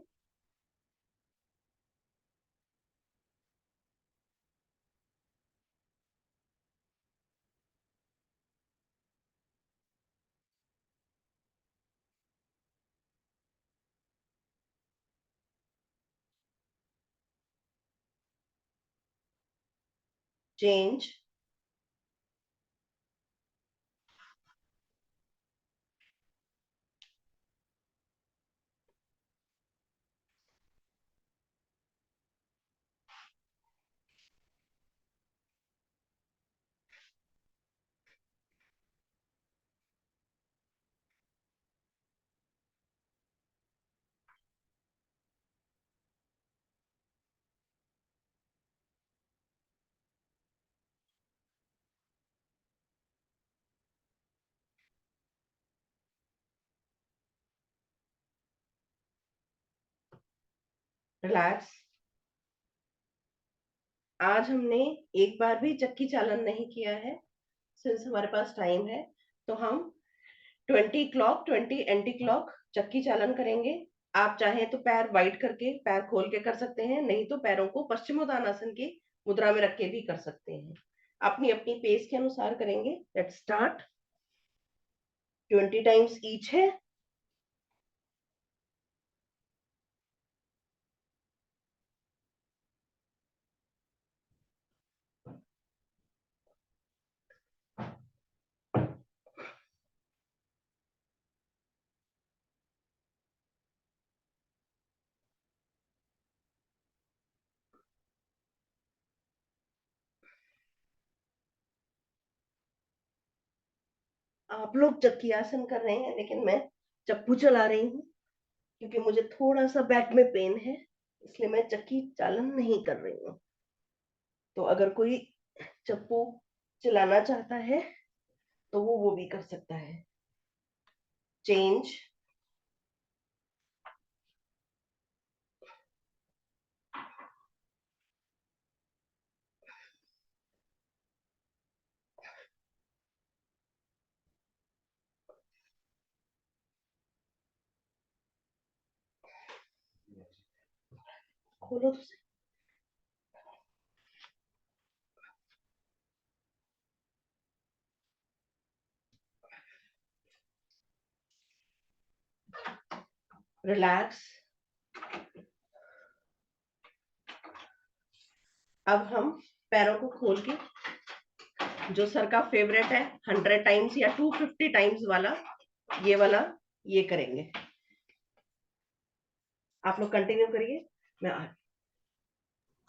चेंज। रिलैक्स। आज हमने एक बार भी चक्की चालन नहीं किया है। सिंस हमारे पास टाइम है तो हम 20 क्लॉक 20 एंटी क्लॉक चक्की चालन करेंगे। आप चाहें तो पैर वाइड करके पैर खोल के कर सकते हैं, नहीं तो पैरों को पश्चिमोत्तानासन की मुद्रा में रख के भी कर सकते हैं। अपनी अपनी पेस के अनुसार करेंगे। Let's start. 20 टाइम्स ईच है। आप लोग चक्की आसन कर रहे हैं लेकिन मैं चप्पू चला रही हूँ, क्योंकि मुझे थोड़ा सा बैक में पेन है, इसलिए मैं चक्की चालन नहीं कर रही हूँ। तो अगर कोई चप्पू चलाना चाहता है तो वो भी कर सकता है। चेंज। खोलो तो। रिलैक्स। अब हम पैरों को खोल के जो सर का फेवरेट है 100 टाइम्स या 250 टाइम्स वाला, ये करेंगे। आप लोग कंटिन्यू करिए, मैं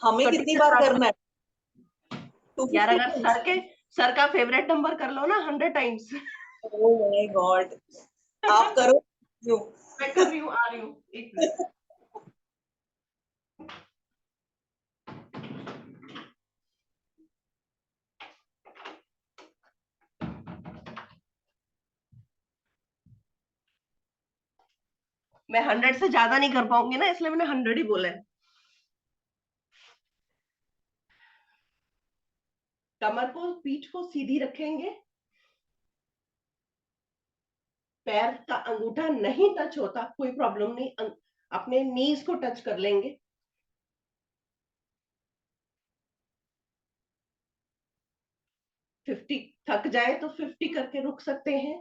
हमें कितनी बार करना है? यार अगर सर का फेवरेट नंबर कर लो ना 100 टाइम्स। ओह माय गॉड, आप करो। क्यों? मैं कर रही हूँ, आ रही हूँ, एक मिनट। मैं 100 से ज्यादा नहीं कर पाऊंगी ना, इसलिए मैंने 100 ही बोला है। कमर को, पीठ को सीधी रखेंगे, पैर का अंगूठा नहीं टच होता, कोई प्रॉब्लम नहीं, अपने नीज को टच कर लेंगे। फिफ्टी थक जाए तो 50 करके रुक सकते हैं,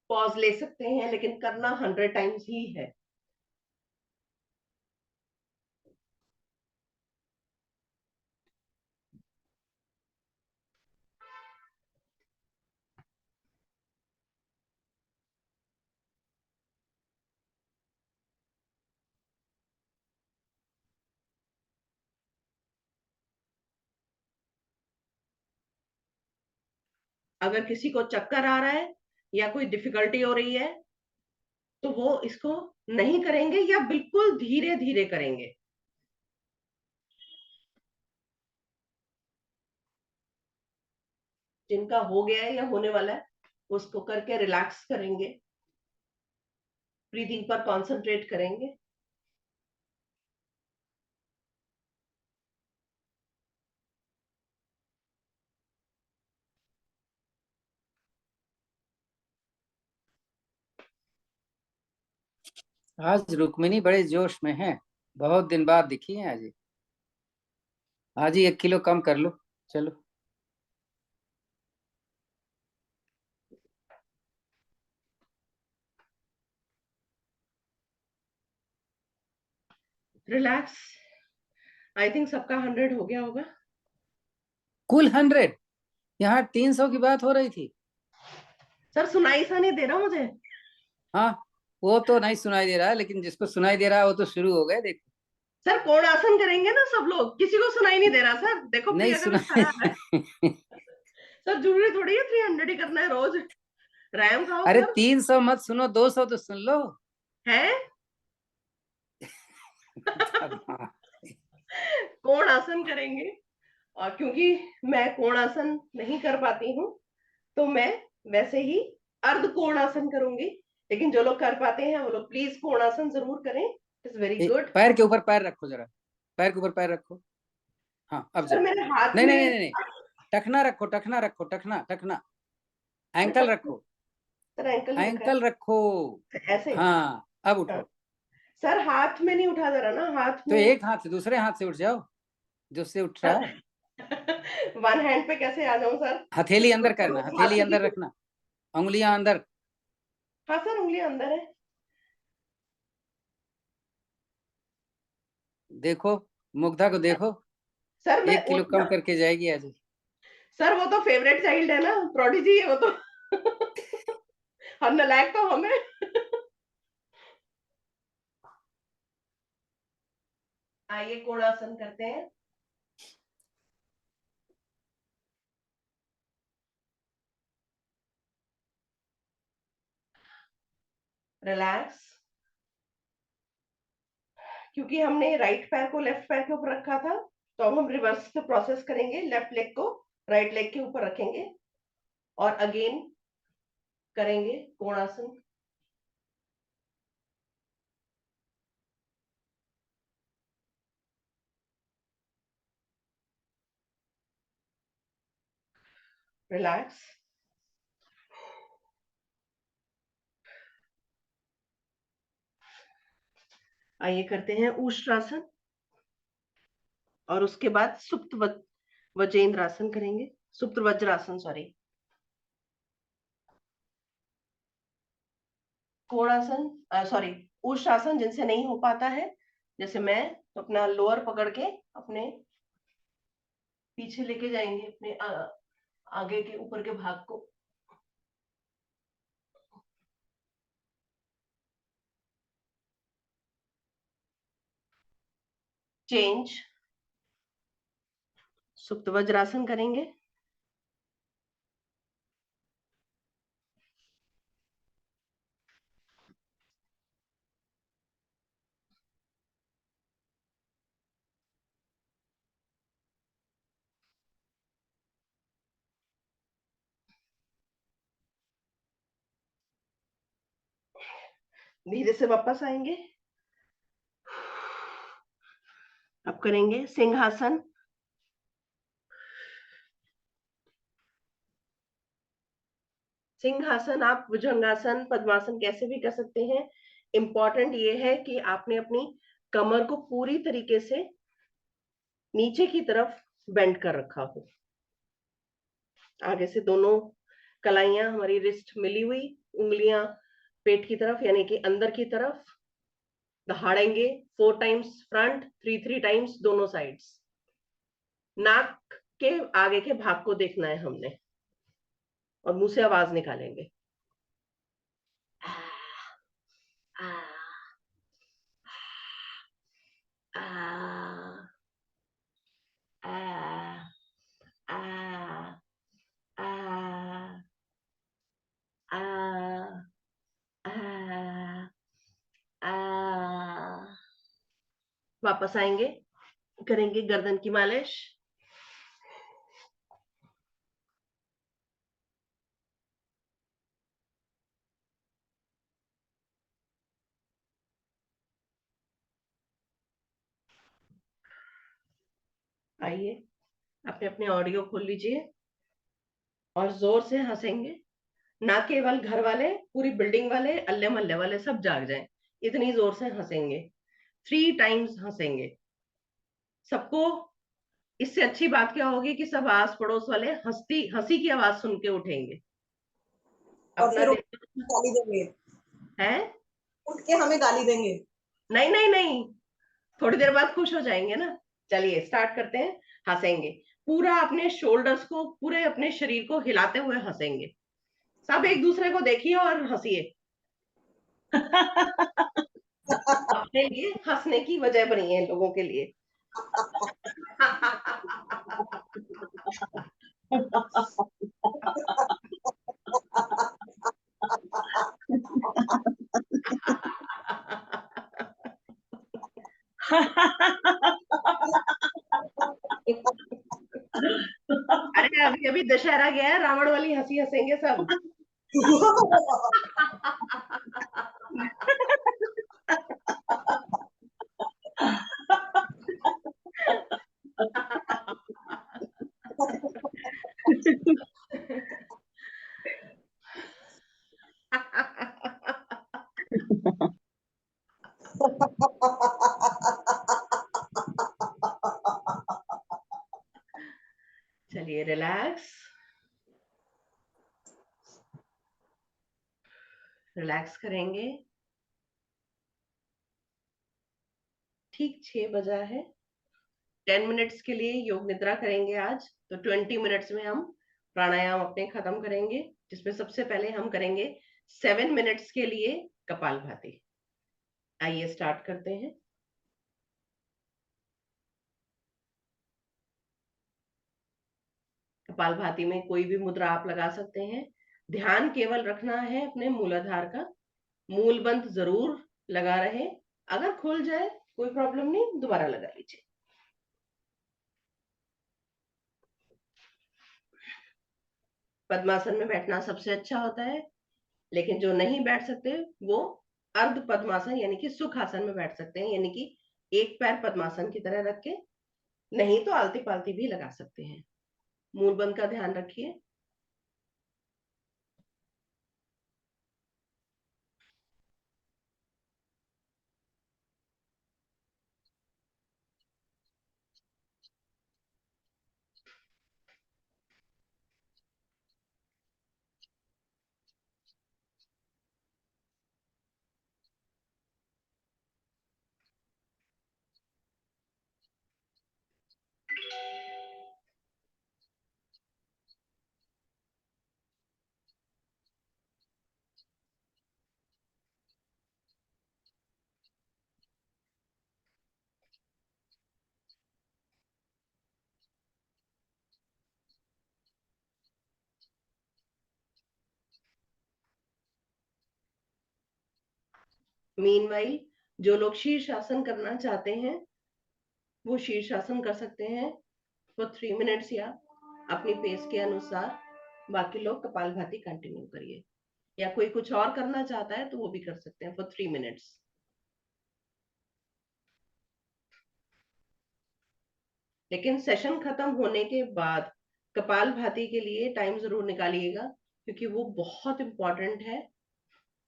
पॉज ले सकते हैं, लेकिन करना 100 टाइम्स ही है। अगर किसी को चक्कर आ रहा है या कोई डिफिकल्टी हो रही है तो वो इसको नहीं करेंगे या बिल्कुल धीरे धीरे करेंगे। जिनका हो गया है या होने वाला है उसको करके रिलैक्स करेंगे, ब्रीदिंग पर कंसंट्रेट करेंगे। आज रुक्मिणी बड़े जोश में है, बहुत दिन बाद दिखी है आज। आज ही 1 किलो कम कर लो, चलो। रिलैक्स। आई थिंक सबका 100 हो गया होगा। कुल 100? यहाँ 300 की बात हो रही थी। सर सुनाई सा नहीं दे रहा मुझे। हाँ, वो तो नहीं सुनाई दे रहा है, लेकिन जिसको सुनाई दे रहा है वो तो शुरू हो गए, देखो। सर कोण आसन करेंगे ना सब लोग, किसी को सुनाई नहीं दे रहा सर, देखो नहीं प्रिया का सुना। भी खड़ा है। सर जरूरी थोड़ी है 300 ही करना है रोज, रैम खाओ अरे सर। 300 मत सुनो, 200 तो सुन लो। है कोण आसन करेंगे, और क्योंकि मैं कोण आसन नहीं कर पाती हूँ तो मैं वैसे ही अर्ध कोण आसन करूंगी, लेकिन जो लोग कर पाते हैं वो लोग प्लीज कोण आसन जरूर करें। It's very good. पैर के ऊपर पैर रखो जरा, पैर के ऊपर पैर रखो। हाँ, अब सर जाओ। मेरे हाथ नहीं नहीं में नहीं नहीं, टखना रखो, टखना रखो, टखना टखना। एंकल सर, रखो, एंकल ही रखा एंकल रखो। है ऐसे। हाँ, अब हाँ। उठो। सर हाथ में नहीं उठा जा रहा ना, हाथ तो में। एक हाथ से, दूसरे हाथ से उठ जाओ, जो से उठ रहा है। वन हैंड पे कैसे आ जाऊं सर? हथेली अंदर करना, हथेली अंदर रखना, उंगलियां अंदर। हाँ सर उंगलियां अंदर है। देखो, मुग्धा को देखो, सर मैं 1 किलो कम करके जाएगी आज। सर वो तो फेवरेट चाइल्ड है ना, प्रोडिजी है वो तो। हम नालायक तो हमें। आइए कोणासन करते हैं। रिलैक्स। क्योंकि हमने राइट पैर को लेफ्ट पैर के ऊपर रखा था, तो अब हम रिवर्स से प्रोसेस करेंगे, लेफ्ट लेग को राइट लेग के ऊपर रखेंगे और अगेन करेंगे कोणासन। रिलैक्स। आइए करते हैं ऊष्ट्रासन और उसके बाद सुप्त वज्रेंद्र आसन करेंगे, सुप्त वज्रासन, सॉरी। कोणासन, सॉरी, ऊष्ट्रासन जिनसे नहीं हो पाता है, जैसे मैं, तो अपना लोअर पकड़ के अपने पीछे लेके जाएंगे, अपने आगे के ऊपर के भाग को चेंज, सुप्त वज्रासन करेंगे। धीरे से वापस आएंगे। अब करेंगे सिंहासन। सिंहासन आप भुजंगासन, पद्मासन कैसे भी कर सकते हैं। इंपॉर्टेंट ये है कि आपने अपनी कमर को पूरी तरीके से नीचे की तरफ बेंड कर रखा हो। आगे से दोनों कलाइयां हमारी रिस्ट मिली हुई, उंगलियां पेट की तरफ यानी कि अंदर की तरफ, दहाड़ेंगे 4 टाइम्स फ्रंट, 3 टाइम्स दोनों साइड्स। नाक के आगे के भाग को देखना है हमने और मुंह से आवाज निकालेंगे। आ, आ, आ, आ, आ, आ, आ, आ, आ। वापस आएंगे, करेंगे गर्दन की मालिश। आइए, अपने अपने ऑडियो खोल लीजिए और जोर से हंसेंगे। ना केवल घर वाले, पूरी बिल्डिंग वाले, अल्ले मल्ले वाले सब जाग जाएं, इतनी जोर से हंसेंगे। 3 टाइम्स हंसेंगे। सबको इससे अच्छी बात क्या होगी कि सब आस पड़ोस वाले हंसी हंसी की आवाज सुन के उठेंगे। और अपना फिर दिल गाली देंगे, है। उठ के हमें गाली देंगे। नहीं नहीं नहीं, थोड़ी देर बाद खुश हो जाएंगे ना। चलिए स्टार्ट करते हैं। हंसेंगे, पूरा अपने शोल्डर्स को, पूरे अपने शरीर को हिलाते हुए हंसेंगे। सब एक दूसरे को देखिए और हंसिए। अपने लिए हंसने की वजह बनी है लोगों के लिए। अरे अभी अभी दशहरा गया है, रावण वाली हंसी हंसेंगे सब। चलिए रिलैक्स, रिलैक्स करेंगे। ठीक 6 बजा है। 10 मिनट्स के लिए योग निद्रा करेंगे आज। तो 20 मिनट्स में हम प्राणायाम अपने खत्म करेंगे, जिसमें सबसे पहले हम करेंगे 7 मिनट्स के लिए कपालभाति। आइए स्टार्ट करते हैं। कपालभाति में कोई भी मुद्रा आप लगा सकते हैं। ध्यान केवल रखना है अपने मूलाधार का। मूल बंद जरूर लगा रहे। अगर खुल जाए कोई प्रॉब्लम नहीं, दोबारा लगा लीजिए। पद्मासन में बैठना सबसे अच्छा होता है, लेकिन जो नहीं बैठ सकते वो अर्ध पद्मासन यानी कि सुख आसन में बैठ सकते हैं, यानी कि एक पैर पद्मासन की तरह रख के। नहीं तो आलती पालती भी लगा सकते हैं। मूल बंद का ध्यान रखिए। मीनवाइल जो लोग शीर्षासन करना चाहते हैं वो शीर्षासन कर सकते हैं फॉर 3 मिनट्स या अपनी पेस के अनुसार। बाकी लोग कपालभाति कंटिन्यू करिए, या कोई कुछ और करना चाहता है तो वो भी कर सकते हैं फॉर 3 मिनट्स। लेकिन सेशन खत्म होने के बाद कपालभाति के लिए टाइम जरूर निकालिएगा, क्योंकि वो बहुत इंपॉर्टेंट है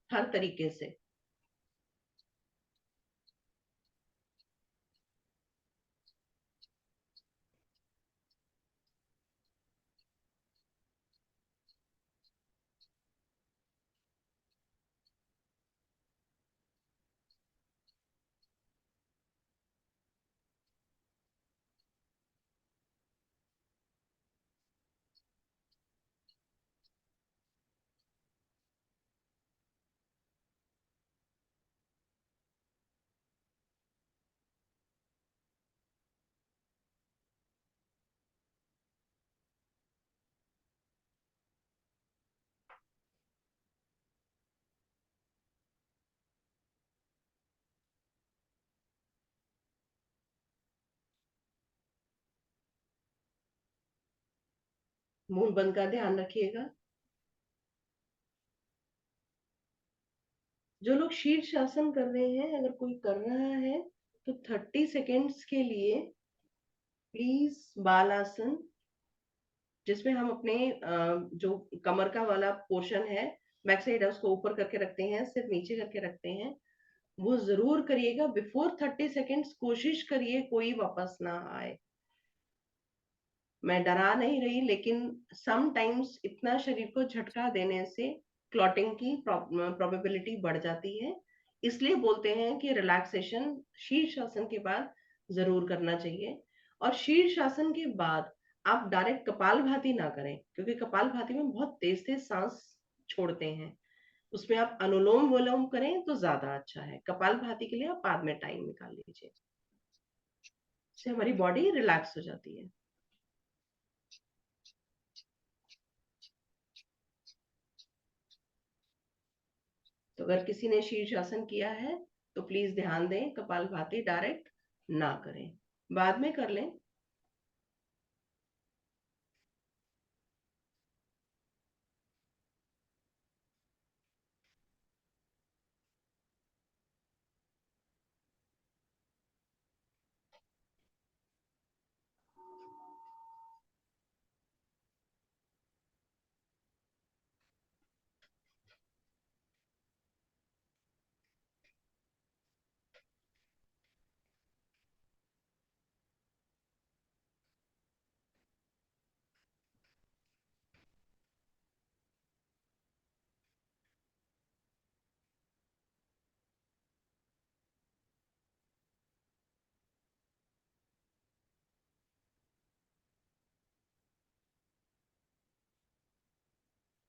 हर तरीके से। मुंह बंद का ध्यान रखिएगा। जो लोग शीर्षासन कर रहे हैं, अगर कोई कर रहा है तो 30 सेकेंड्स के लिए प्लीज बालासन, जिसमें हम अपने जो कमर का वाला पोर्शन है, बैक साइड है, उसको ऊपर करके रखते हैं, सिर्फ नीचे करके रखते हैं, वो जरूर करिएगा। बिफोर 30 सेकेंड्स कोशिश करिए कोई वापस ना आए। मैं डरा नहीं रही, लेकिन समटाइम्स इतना शरीर को झटका देने से क्लॉटिंग की प्रोबेबिलिटी बढ़ जाती है। इसलिए बोलते हैं कि रिलैक्सेशन शीर्षासन के बाद जरूर करना चाहिए। और शीर्षासन के बाद आप डायरेक्ट कपालभाति ना करें, क्योंकि कपालभाति में बहुत तेज तेज सांस छोड़ते हैं। उसमें आप अनुलोम विलोम करें तो ज्यादा अच्छा है। कपालभाति के लिए आप बाद में टाइम निकाल लीजिए, इससे हमारी बॉडी रिलैक्स हो जाती है। तो अगर किसी ने शीर्षासन किया है तो प्लीज ध्यान दें, कपालभाति डायरेक्ट ना करें, बाद में कर लें।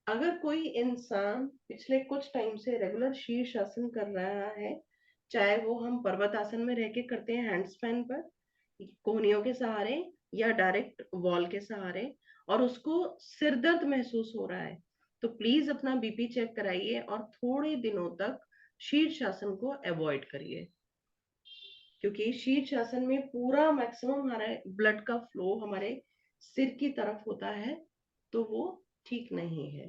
अगर कोई इंसान पिछले कुछ टाइम से रेगुलर शीर्षासन कर रहा है, चाहे वो हम पर्वत आसन में रह के करते हैं हैंडस्पैन पर कोहनियों के सहारे, या डायरेक्ट वॉल के सहारे, और उसको सिर दर्द महसूस हो रहा है, तो प्लीज अपना बीपी चेक कराइए और थोड़े दिनों तक शीर्षासन को अवॉइड करिए। क्योंकि शीर्षासन में पूरा मैक्सिमम हमारे ब्लड का फ्लो हमारे सिर की तरफ होता है, तो वो ठीक नहीं है।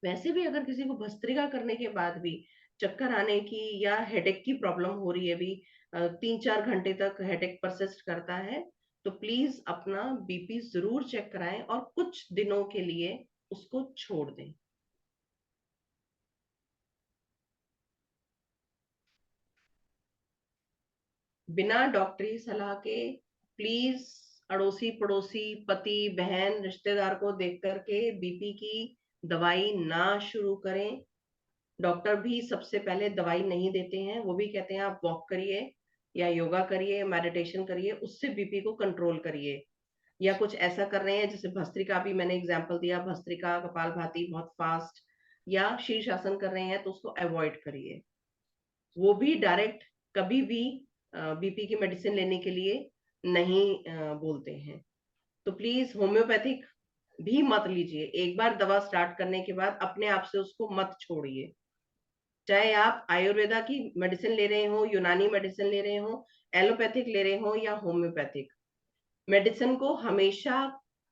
वैसे भी अगर किसी को भस्त्रिका करने के बाद भी चक्कर आने की या हेडेक की प्रॉब्लम हो रही है, भी 3-4 घंटे तक हेडेक परसिस्ट करता है, तो प्लीज अपना बीपी जरूर चेक कराएं और कुछ दिनों के लिए उसको छोड़ दें। बिना डॉक्टरी सलाह के प्लीज अड़ोसी पड़ोसी पति बहन रिश्तेदार को देख करके बीपी की दवाई ना शुरू करें। डॉक्टर भी सबसे पहले दवाई नहीं देते हैं, वो भी कहते हैं आप वॉक करिए या योगा करिए, मेडिटेशन करिए, उससे बीपी को कंट्रोल करिए। या कुछ ऐसा कर रहे हैं जैसे भस्त्रिका, भी मैंने एग्जांपल दिया, भस्त्रिका कपालभाति बहुत फास्ट, या शीर्षासन कर रहे हैं तो उसको अवॉइड करिए। वो भी डायरेक्ट कभी भी बीपी की मेडिसिन लेने के लिए नहीं बोलते हैं। तो प्लीज होम्योपैथिक भी मत लीजिए। एक बार दवा स्टार्ट करने के बाद अपने आप से उसको मत छोड़िए। चाहे आप आयुर्वेदा की मेडिसिन ले रहे हो, यूनानी मेडिसिन ले रहे हो, एलोपैथिक ले रहे हो या होम्योपैथिक, मेडिसिन को हमेशा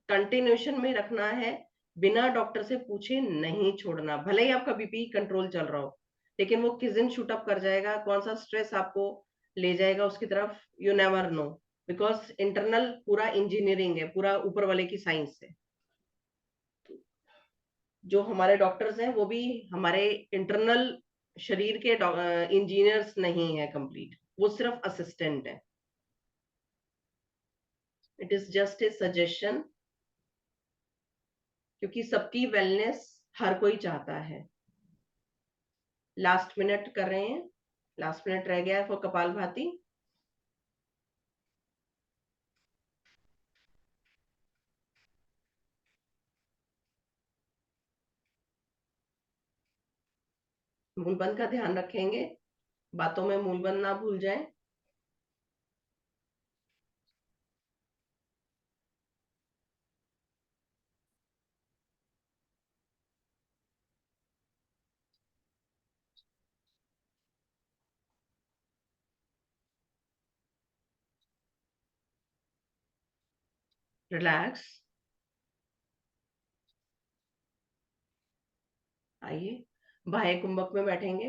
कंटिन्यूशन में रखना है, बिना डॉक्टर से पूछे नहीं छोड़ना। भले ही आपका बीपी कंट्रोल चल रहा हो, लेकिन वो किस दिन शूट अप कर जाएगा, कौन सा स्ट्रेस आपको ले जाएगा उसकी तरफ, you never know. Because internal पूरा इंजीनियरिंग है, पूरा ऊपर वाले की साइंस है। जो हमारे डॉक्टर्स हैं वो भी हमारे इंटरनल शरीर के इंजीनियर्स नहीं है कंप्लीट, वो सिर्फ असिस्टेंट है। It is just a suggestion, क्योंकि सबकी वेलनेस हर कोई चाहता है। लास्ट मिनट कर रहे हैं, लास्ट मिनट रह गया है फॉर कपालभाति। मूलबंद का ध्यान रखेंगे, बातों में मूलबंद ना भूल जाएं। रिलैक्स। आइए बाह्य कुंभक में बैठेंगे।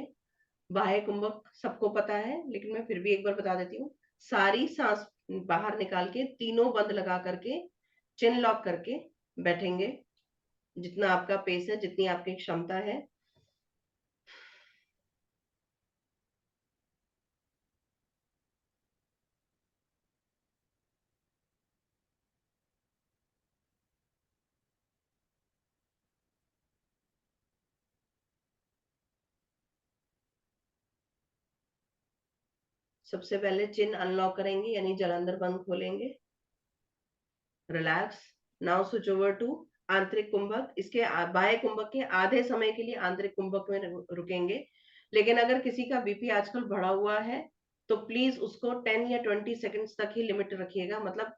बाह्य कुंभक सबको पता है, लेकिन मैं फिर भी एक बार बता देती हूँ। सारी सांस बाहर निकाल के तीनों बंद लगा करके चिन लॉक करके बैठेंगे, जितना आपका पेस है, जितनी आपकी क्षमता है। सबसे पहले चिन अनलॉक करेंगे, यानी जलंधर बंद खोलेंगे। Relax. Now switch over to आंतरिक कुंभक। इसके बाह्य कुंभक के आधे समय के लिए आंतरिक कुंभक में रुकेंगे। लेकिन अगर किसी का बीपी आजकल बढ़ा हुआ है तो प्लीज उसको 10 या 20 सेकंड्स तक ही लिमिट रखिएगा। मतलब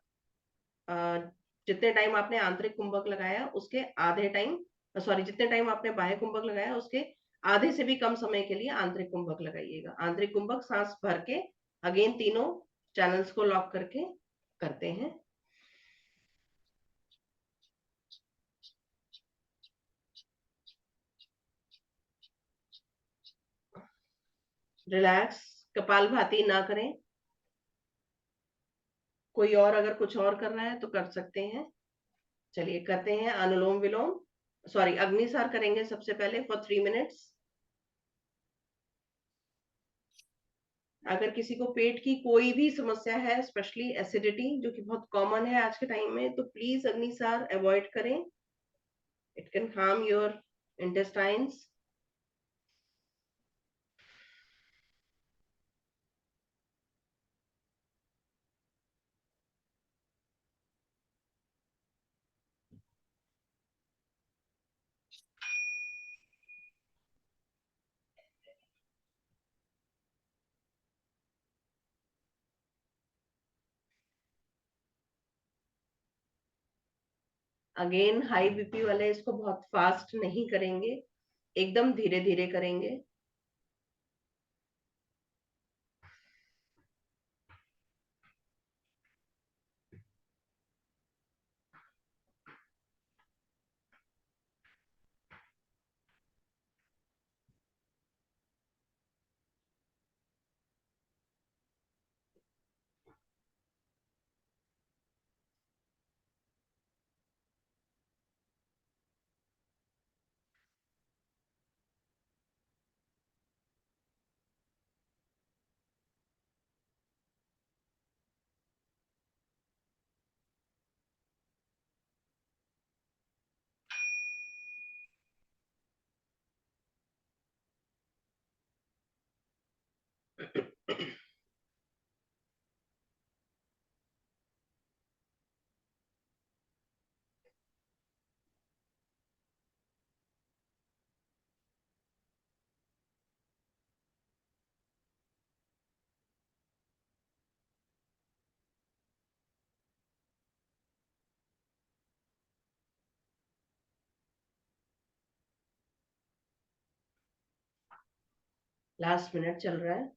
जितने टाइम आपने आंतरिक कुंभक लगाया उसके आधे टाइम, सॉरी, जितने टाइम आपने बाह्य कुंभक लगाया उसके आधे से भी कम समय के लिए आंतरिक कुंभक लगाइएगा। आंतरिक कुंभक सांस भर के अगेन तीनों चैनल्स को लॉक करके करते हैं। रिलैक्स। कपालभाति ना करें। कोई और अगर कुछ और कर रहा है तो कर सकते हैं। चलिए करते हैं अनुलोम विलोम, सॉरी अग्निसार करेंगे सबसे पहले फॉर 3 मिनट्स। अगर किसी को पेट की कोई भी समस्या है, स्पेशली एसिडिटी जो कि बहुत कॉमन है आज के टाइम में, तो प्लीज अग्निसार अवॉइड करें। It can harm your intestines. Again high BP वाले इसको बहुत फास्ट नहीं करेंगे, एकदम धीरे धीरे करेंगे। लास्ट मिनट चल रहा है।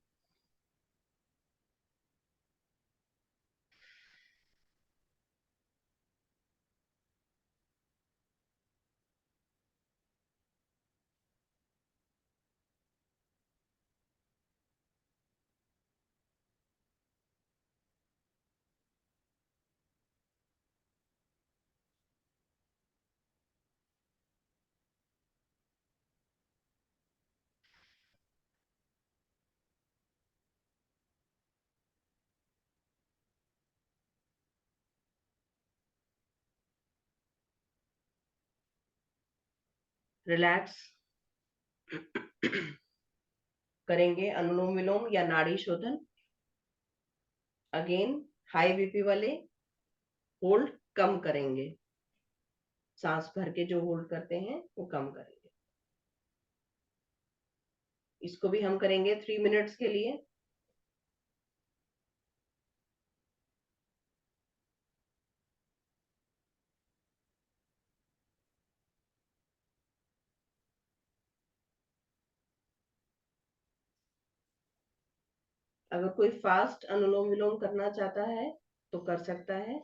रिलैक्स करेंगे अनुलोम विलोम या नाड़ी शोधन। अगेन हाई बीपी वाले होल्ड कम करेंगे, सांस भर के जो होल्ड करते हैं वो कम करेंगे। इसको भी हम करेंगे 3 मिनट्स के लिए। अगर कोई फास्ट अनुलोम विलोम करना चाहता है तो कर सकता है।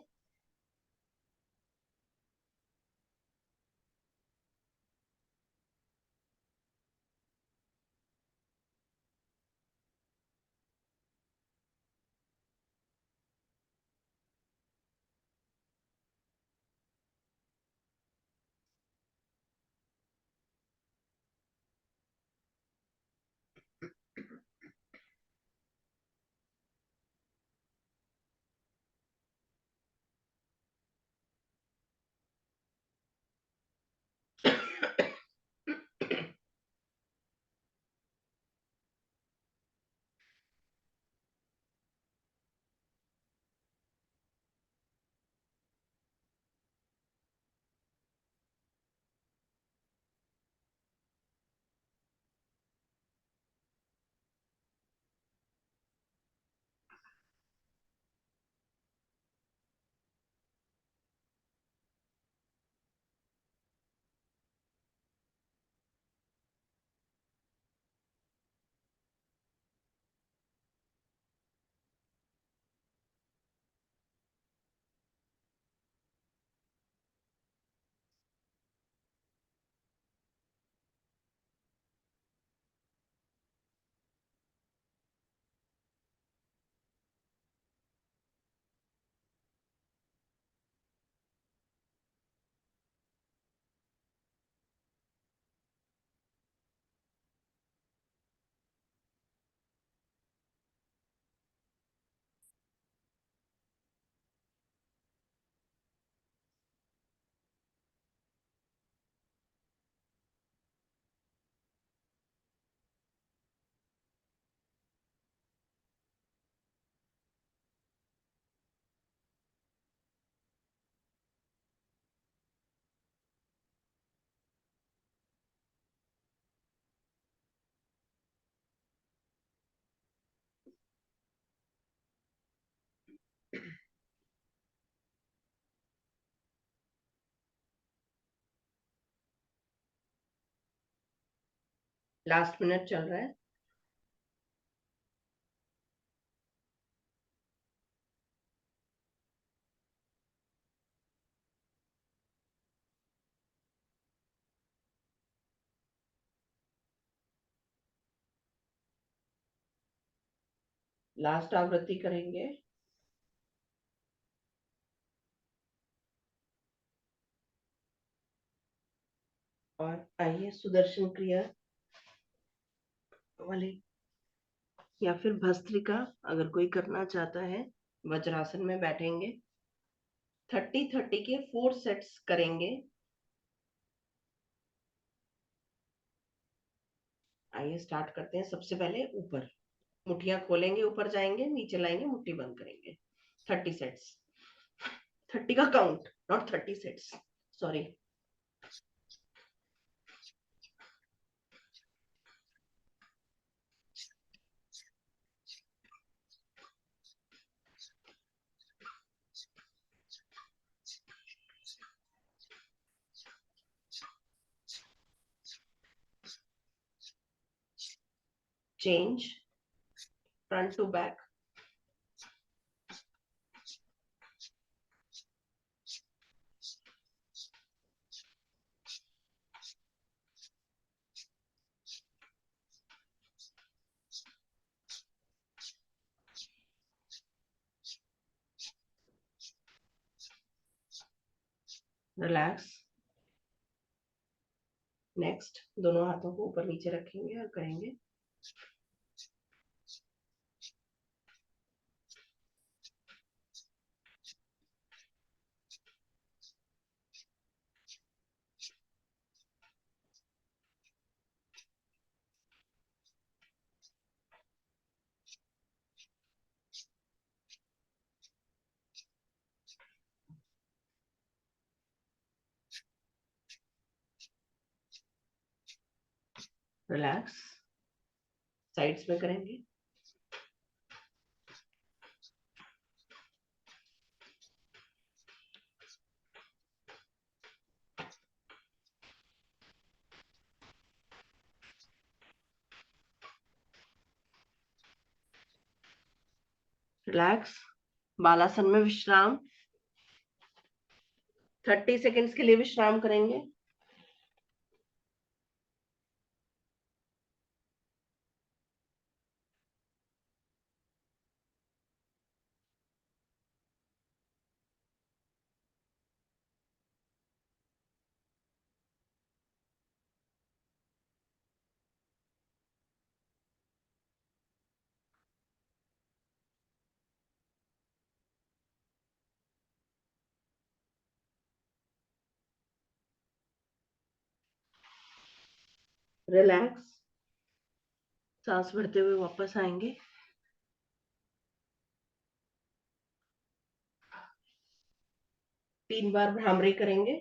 लास्ट मिनट चल रहा है। लास्ट आवृत्ति करेंगे। और आइए सुदर्शन क्रिया वाले या फिर भस्त्रिका अगर कोई करना चाहता है, वज्रासन में बैठेंगे। 30-30 के 4 सेट्स करेंगे। आइए स्टार्ट करते हैं। सबसे पहले ऊपर मुट्ठियां खोलेंगे, ऊपर जाएंगे, नीचे लाएंगे, मुट्ठी बंद करेंगे। 30 सेट्स, 30 का count, not 30 sets, sorry. Change front to back. Relax. Next दोनों हाथों को ऊपर नीचे रखेंगे और करेंगे रिलैक्स. साइड्स में करेंगे. रिलैक्स. बालासन में विश्राम. 30 सेकेंड्स के लिए विश्राम करेंगे. रिलैक्स. सांस भरते हुए वापस आएंगे. तीन बार भ्रामरी करेंगे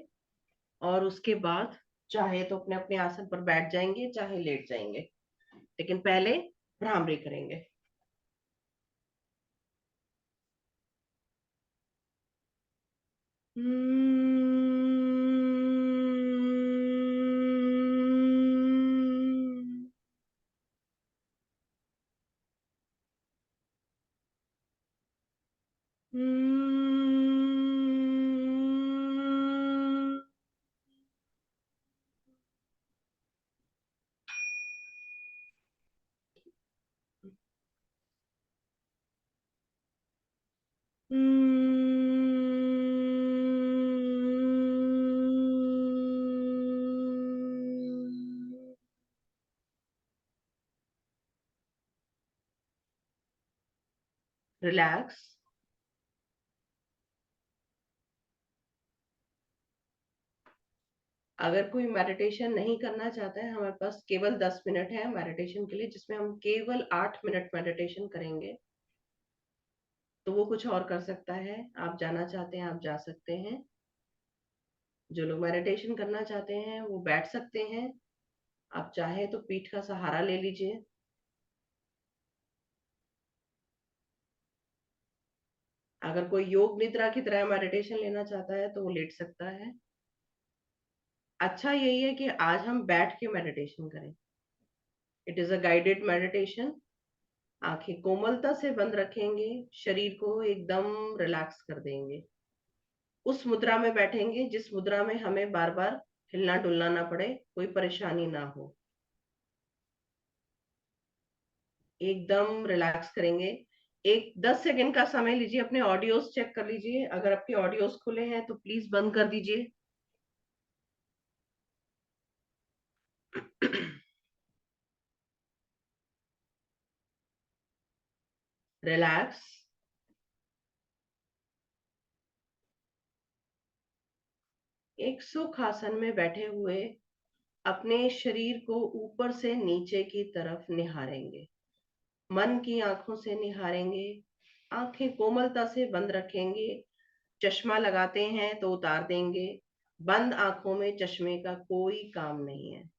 और उसके बाद चाहे तो अपने अपने आसन पर बैठ जाएंगे, चाहे लेट जाएंगे, लेकिन पहले भ्रामरी करेंगे. रिलैक्स. अगर कोई मेडिटेशन नहीं करना चाहता है, हमारे पास केवल 10 मिनट है मेडिटेशन के लिए, जिसमें हम केवल 8 मिनट मेडिटेशन करेंगे, तो वो कुछ और कर सकता है. आप जाना चाहते हैं, आप जा सकते हैं. जो लोग मेडिटेशन करना चाहते हैं वो बैठ सकते हैं. आप चाहे तो पीठ का सहारा ले लीजिए. अगर कोई योग निद्रा की तरह मेडिटेशन लेना चाहता है तो वो लेट सकता है. अच्छा यही है कि आज हम बैठ के मेडिटेशन करें. It is a guided meditation. आंखें कोमलता से बंद रखेंगे, शरीर को एकदम रिलैक्स कर देंगे. उस मुद्रा में बैठेंगे जिस मुद्रा में हमें बार बार हिलना डुलना ना पड़े, कोई परेशानी ना हो. एकदम रिलैक्स करेंगे. एक 10 सेकंड का समय लीजिए, अपने ऑडियोज चेक कर लीजिए. अगर आपके ऑडियोज खुले हैं तो प्लीज बंद कर दीजिए. रिलैक्स. एक सुख आसन में बैठे हुए अपने शरीर को ऊपर से नीचे की तरफ निहारेंगे. मन की आंखों से निहारेंगे. आंखें कोमलता से बंद रखेंगे. चश्मा लगाते हैं तो उतार देंगे. बंद आंखों में चश्मे का कोई काम नहीं है.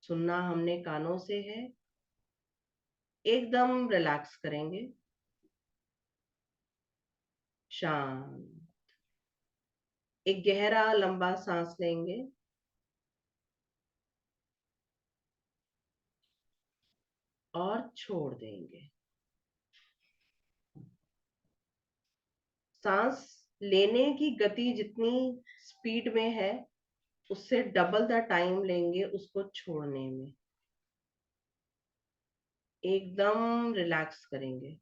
सुनना हमने कानों से है. एकदम रिलैक्स करेंगे. शांत. एक गहरा लंबा सांस लेंगे. और छोड़ देंगे। सांस लेने की गति जितनी स्पीड में है उससे डबल द टाइम लेंगे उसको छोड़ने में। एकदम रिलैक्स करेंगे,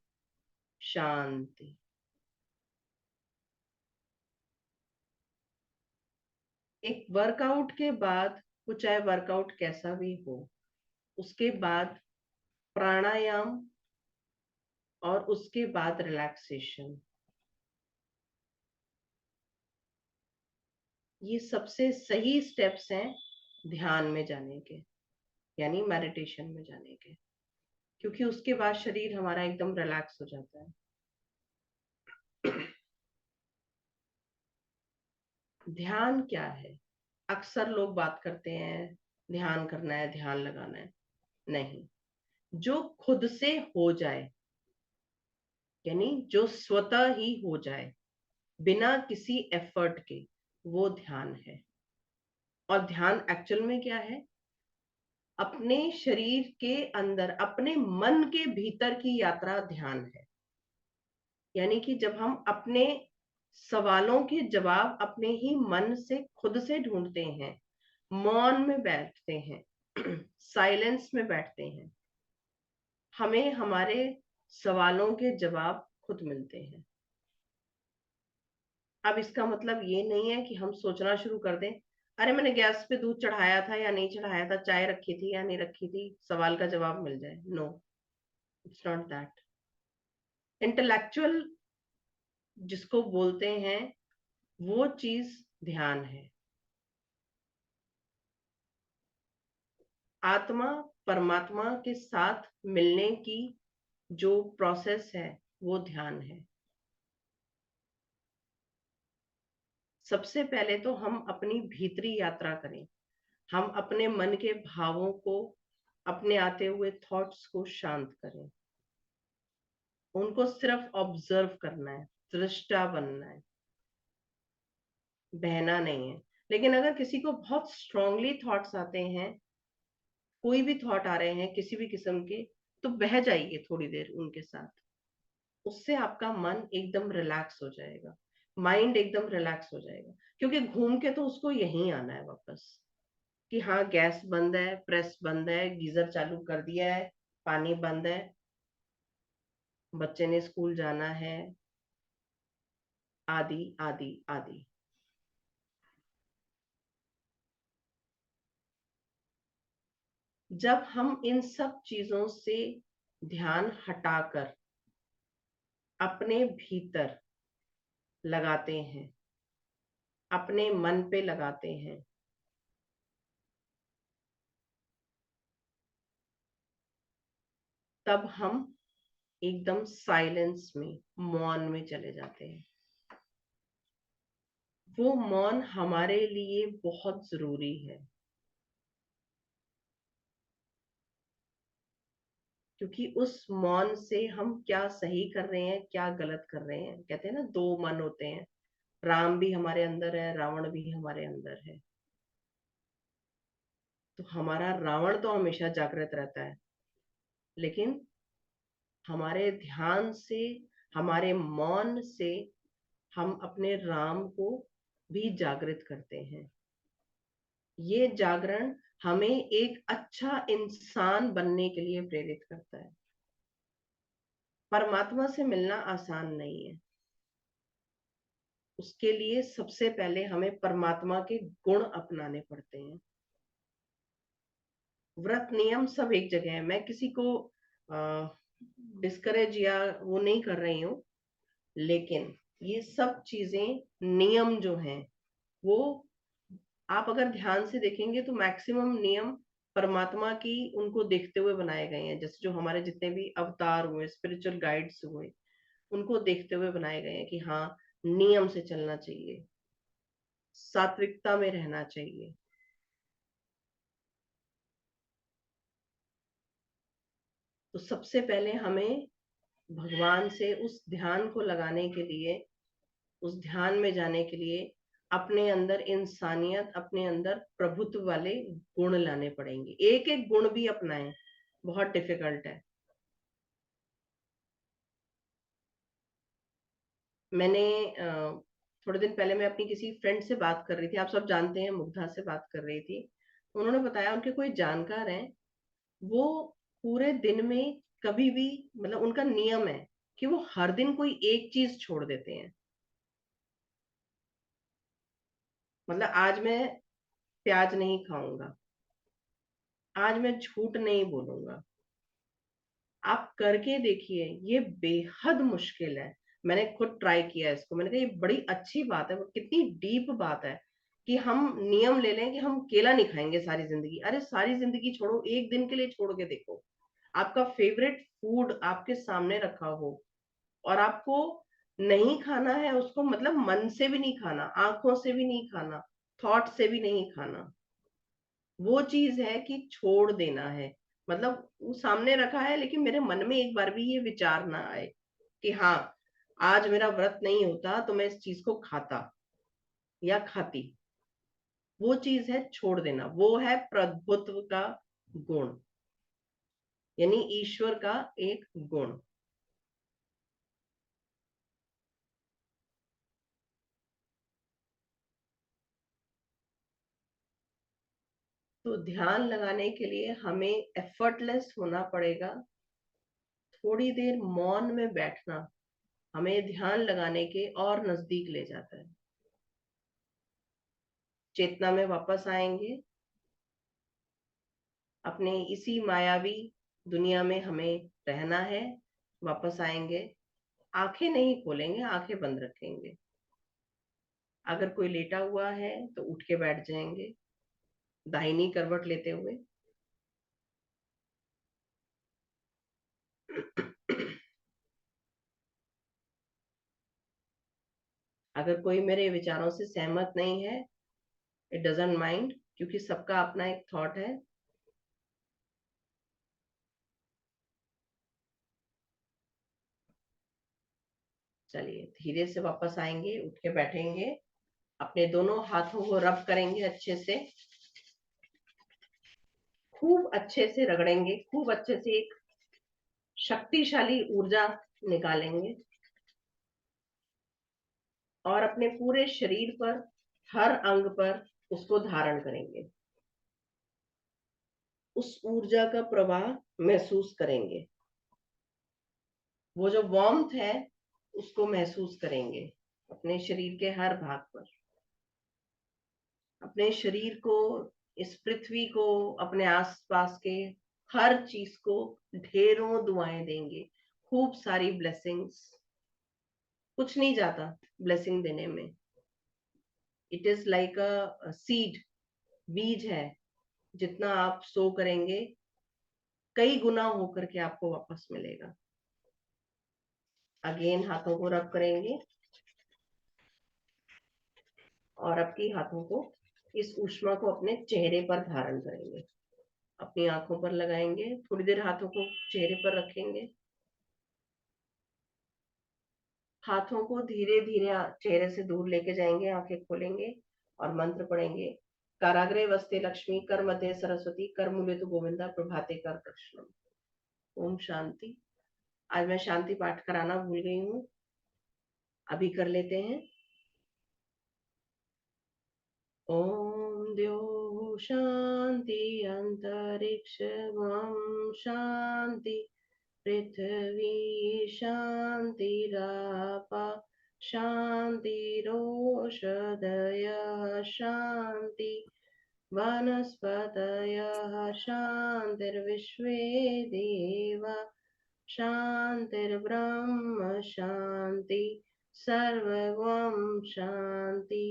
शांति। एक वर्कआउट के बाद, वो चाहे वर्कआउट कैसा भी हो, उसके बाद प्राणायाम और उसके बाद रिलैक्सेशन, ये सबसे सही स्टेप्स हैं ध्यान में जाने के, यानी मेडिटेशन में जाने के। क्योंकि उसके बाद शरीर हमारा एकदम रिलैक्स हो जाता है। ध्यान क्या है? अक्सर लोग बात करते हैं ध्यान करना है, ध्यान लगाना है। नहीं, जो खुद से हो जाए, यानी जो स्वतः ही हो जाए बिना किसी एफर्ट के, वो ध्यान है। और ध्यान एक्चुअल में क्या है? अपने शरीर के अंदर, अपने मन के भीतर की यात्रा ध्यान है। यानी कि जब हम अपने सवालों के जवाब अपने ही मन से खुद से ढूंढते हैं, मौन में बैठते हैं, साइलेंस में बैठते हैं, हमें हमारे सवालों के जवाब खुद मिलते हैं। अब इसका मतलब ये नहीं है कि हम सोचना शुरू कर दें, अरे मैंने गैस पे दूध चढ़ाया था या नहीं चढ़ाया था, चाय रखी थी या नहीं रखी थी, सवाल का जवाब मिल जाए। No, it's not that. Intellectual जिसको बोलते हैं, वो चीज ध्यान है। आत्मा परमात्मा के साथ मिलने की जो प्रोसेस है, वो ध्यान है। सबसे पहले तो हम अपनी भीतरी यात्रा करें। हम अपने मन के भावों को, अपने आते हुए थॉट्स को शांत करें। उनको सिर्फ ऑब्जर्व करना है, दृष्टा बनना है, बहना नहीं है। लेकिन अगर किसी को बहुत स्ट्रांगली थॉट्स आते हैं, कोई भी थॉट आ रहे हैं किसी भी किस्म के, तो बह जाइए थोड़ी देर उनके साथ। उससे आपका मन एकदम रिलैक्स हो जाएगा, माइंड एकदम रिलैक्स हो जाएगा। क्योंकि घूम के तो उसको यहीं आना है वापस, कि हाँ गैस बंद है, प्रेस बंद है, गीजर चालू कर दिया है, पानी बंद है, बच्चे ने स्कूल जाना है, आदि आदि आदि। जब हम इन सब चीजों से ध्यान हटाकर अपने भीतर लगाते हैं, अपने मन पे लगाते हैं, तब हम एकदम साइलेंस में, मौन में चले जाते हैं। वो मौन हमारे लिए बहुत जरूरी है। क्योंकि उस मौन से हम क्या सही कर रहे हैं, क्या गलत कर रहे हैं। कहते हैं ना, दो मन होते हैं, राम भी हमारे अंदर है, रावण भी हमारे अंदर है। तो हमारा रावण तो हमेशा जागृत रहता है, लेकिन हमारे ध्यान से, हमारे मौन से हम अपने राम को भी जागृत करते हैं। ये जागरण हमें एक अच्छा इंसान बनने के लिए प्रेरित करता है। परमात्मा से मिलना आसान नहीं है। उसके लिए सबसे पहले हमें परमात्मा के गुण अपनाने पड़ते हैं। व्रत नियम सब एक जगह है। मैं किसी को डिस्करेज या वो नहीं कर रही हूँ, लेकिन ये सब चीजें, नियम जो हैं, वो आप अगर ध्यान से देखेंगे तो मैक्सिमम नियम परमात्मा की उनको देखते हुए बनाए गए हैं। जैसे जो हमारे जितने भी अवतार हुए, स्पिरिचुअल गाइड्स हुए, उनको देखते हुए बनाए गए हैं कि हाँ, नियम से चलना चाहिए, सात्विकता में रहना चाहिए। तो सबसे पहले हमें भगवान से उस ध्यान को लगाने के लिए, उस ध्यान में जाने के लिए अपने अंदर इंसानियत, अपने अंदर प्रभुत्व वाले गुण लाने पड़ेंगे। एक एक गुण भी अपनाएं, बहुत डिफिकल्ट है। मैंने थोड़े दिन पहले मैं अपनी किसी फ्रेंड से बात कर रही थी, आप सब जानते हैं, मुग्धा से बात कर रही थी। उन्होंने बताया उनके कोई जानकार हैं, वो पूरे दिन में कभी भी, मतलब उनका नियम है कि वो हर दिन कोई एक चीज छोड़ देते हैं। मतलब आज मैं प्याज नहीं खाऊंगा, आज मैं झूठ नहीं बोलूंगा। आप करके देखिए, ये बेहद मुश्किल है। मैंने खुद ट्राई किया है इसको, मैंने कहा ये बड़ी अच्छी बात है, वो कितनी डीप बात है कि हम नियम ले लें कि हम केला नहीं खाएंगे सारी जिंदगी। अरे सारी जिंदगी छोड़ो, एक दिन के लिए छोड़ के देखो। आपका फेवरेट फूड आपके सामने रखा हो और आपको नहीं खाना है उसको, मतलब मन से भी नहीं खाना, आंखों से भी नहीं खाना, थॉट से भी नहीं खाना, वो चीज है कि छोड़ देना है। मतलब वो सामने रखा है लेकिन मेरे मन में एक बार भी ये विचार ना आए कि हाँ, आज मेरा व्रत नहीं होता तो मैं इस चीज को खाता या खाती। वो चीज है छोड़ देना, वो है प्रभुत्व का गुण, यानी ईश्वर का एक गुण। तो ध्यान लगाने के लिए हमें एफर्टलेस होना पड़ेगा। थोड़ी देर मौन में बैठना हमें ध्यान लगाने के और नजदीक ले जाता है। चेतना में वापस आएंगे, अपने इसी मायावी दुनिया में हमें रहना है। वापस आएंगे, आंखें नहीं खोलेंगे, आंखें बंद रखेंगे। अगर कोई लेटा हुआ है तो उठ के बैठ जाएंगे, दाहिनी करवट लेते हुए। अगर कोई मेरे विचारों से सहमत नहीं है, इट डजंट माइंड, क्योंकि सबका अपना एक थॉट है। चलिए धीरे से वापस आएंगे, उठ के बैठेंगे, अपने दोनों हाथों को रब करेंगे अच्छे से, खूब अच्छे से रगड़ेंगे, खूब अच्छे से एक शक्तिशाली ऊर्जा निकालेंगे और अपने पूरे शरीर पर, हर अंग पर उसको धारण करेंगे। उस ऊर्जा का प्रवाह महसूस करेंगे, वो जो वार्मथ है उसको महसूस करेंगे अपने शरीर के हर भाग पर। अपने शरीर को, इस पृथ्वी को, अपने आसपास के हर चीज को ढेरों दुआएं देंगे, खूब सारी ब्लेसिंग्स। कुछ नहीं जाता ब्लेसिंग देने में। It is like a seed, बीज है। जितना आप सो करेंगे कई गुना होकर के आपको वापस मिलेगा। अगेन हाथों को रब करेंगे और आपकी हाथों को, इस ऊष्मा को अपने चेहरे पर धारण करेंगे, अपनी आंखों पर लगाएंगे, थोड़ी देर हाथों को चेहरे पर रखेंगे, हाथों को धीरे धीरे चेहरे से दूर लेके जाएंगे, आंखें खोलेंगे और मंत्र पढ़ेंगे। काराग्रे वस्ते लक्ष्मी, कर मध्य सरस्वती, कर मूले तो गोविंदा, प्रभाते कर कृष्ण। ओम शांति। आज मैं शांति पाठ कराना भूल गई हूँ, अभी कर लेते हैं। ओम द्यो शांति अंतरिक्ष शांति, पृथ्वी शान्तिरापः शान्तिरोषधयः शान्ति, वनस्पतयः शान्तिर्विश्वे देवा शान्तिर्ब्रह्म शान्ति, सर्वं शान्ति,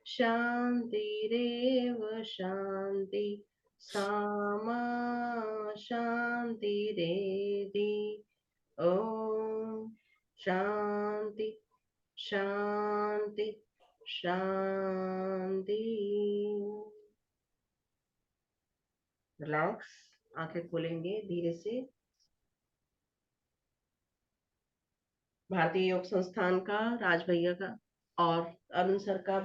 शान्तिरेव शान्ति, सामा शान्तिरेधि। ओम शांति शांति शांति। रिलैक्स, आंखें खोलेंगे धीरे से। भारतीय योग संस्थान का, राज भैया का और अरुण सर का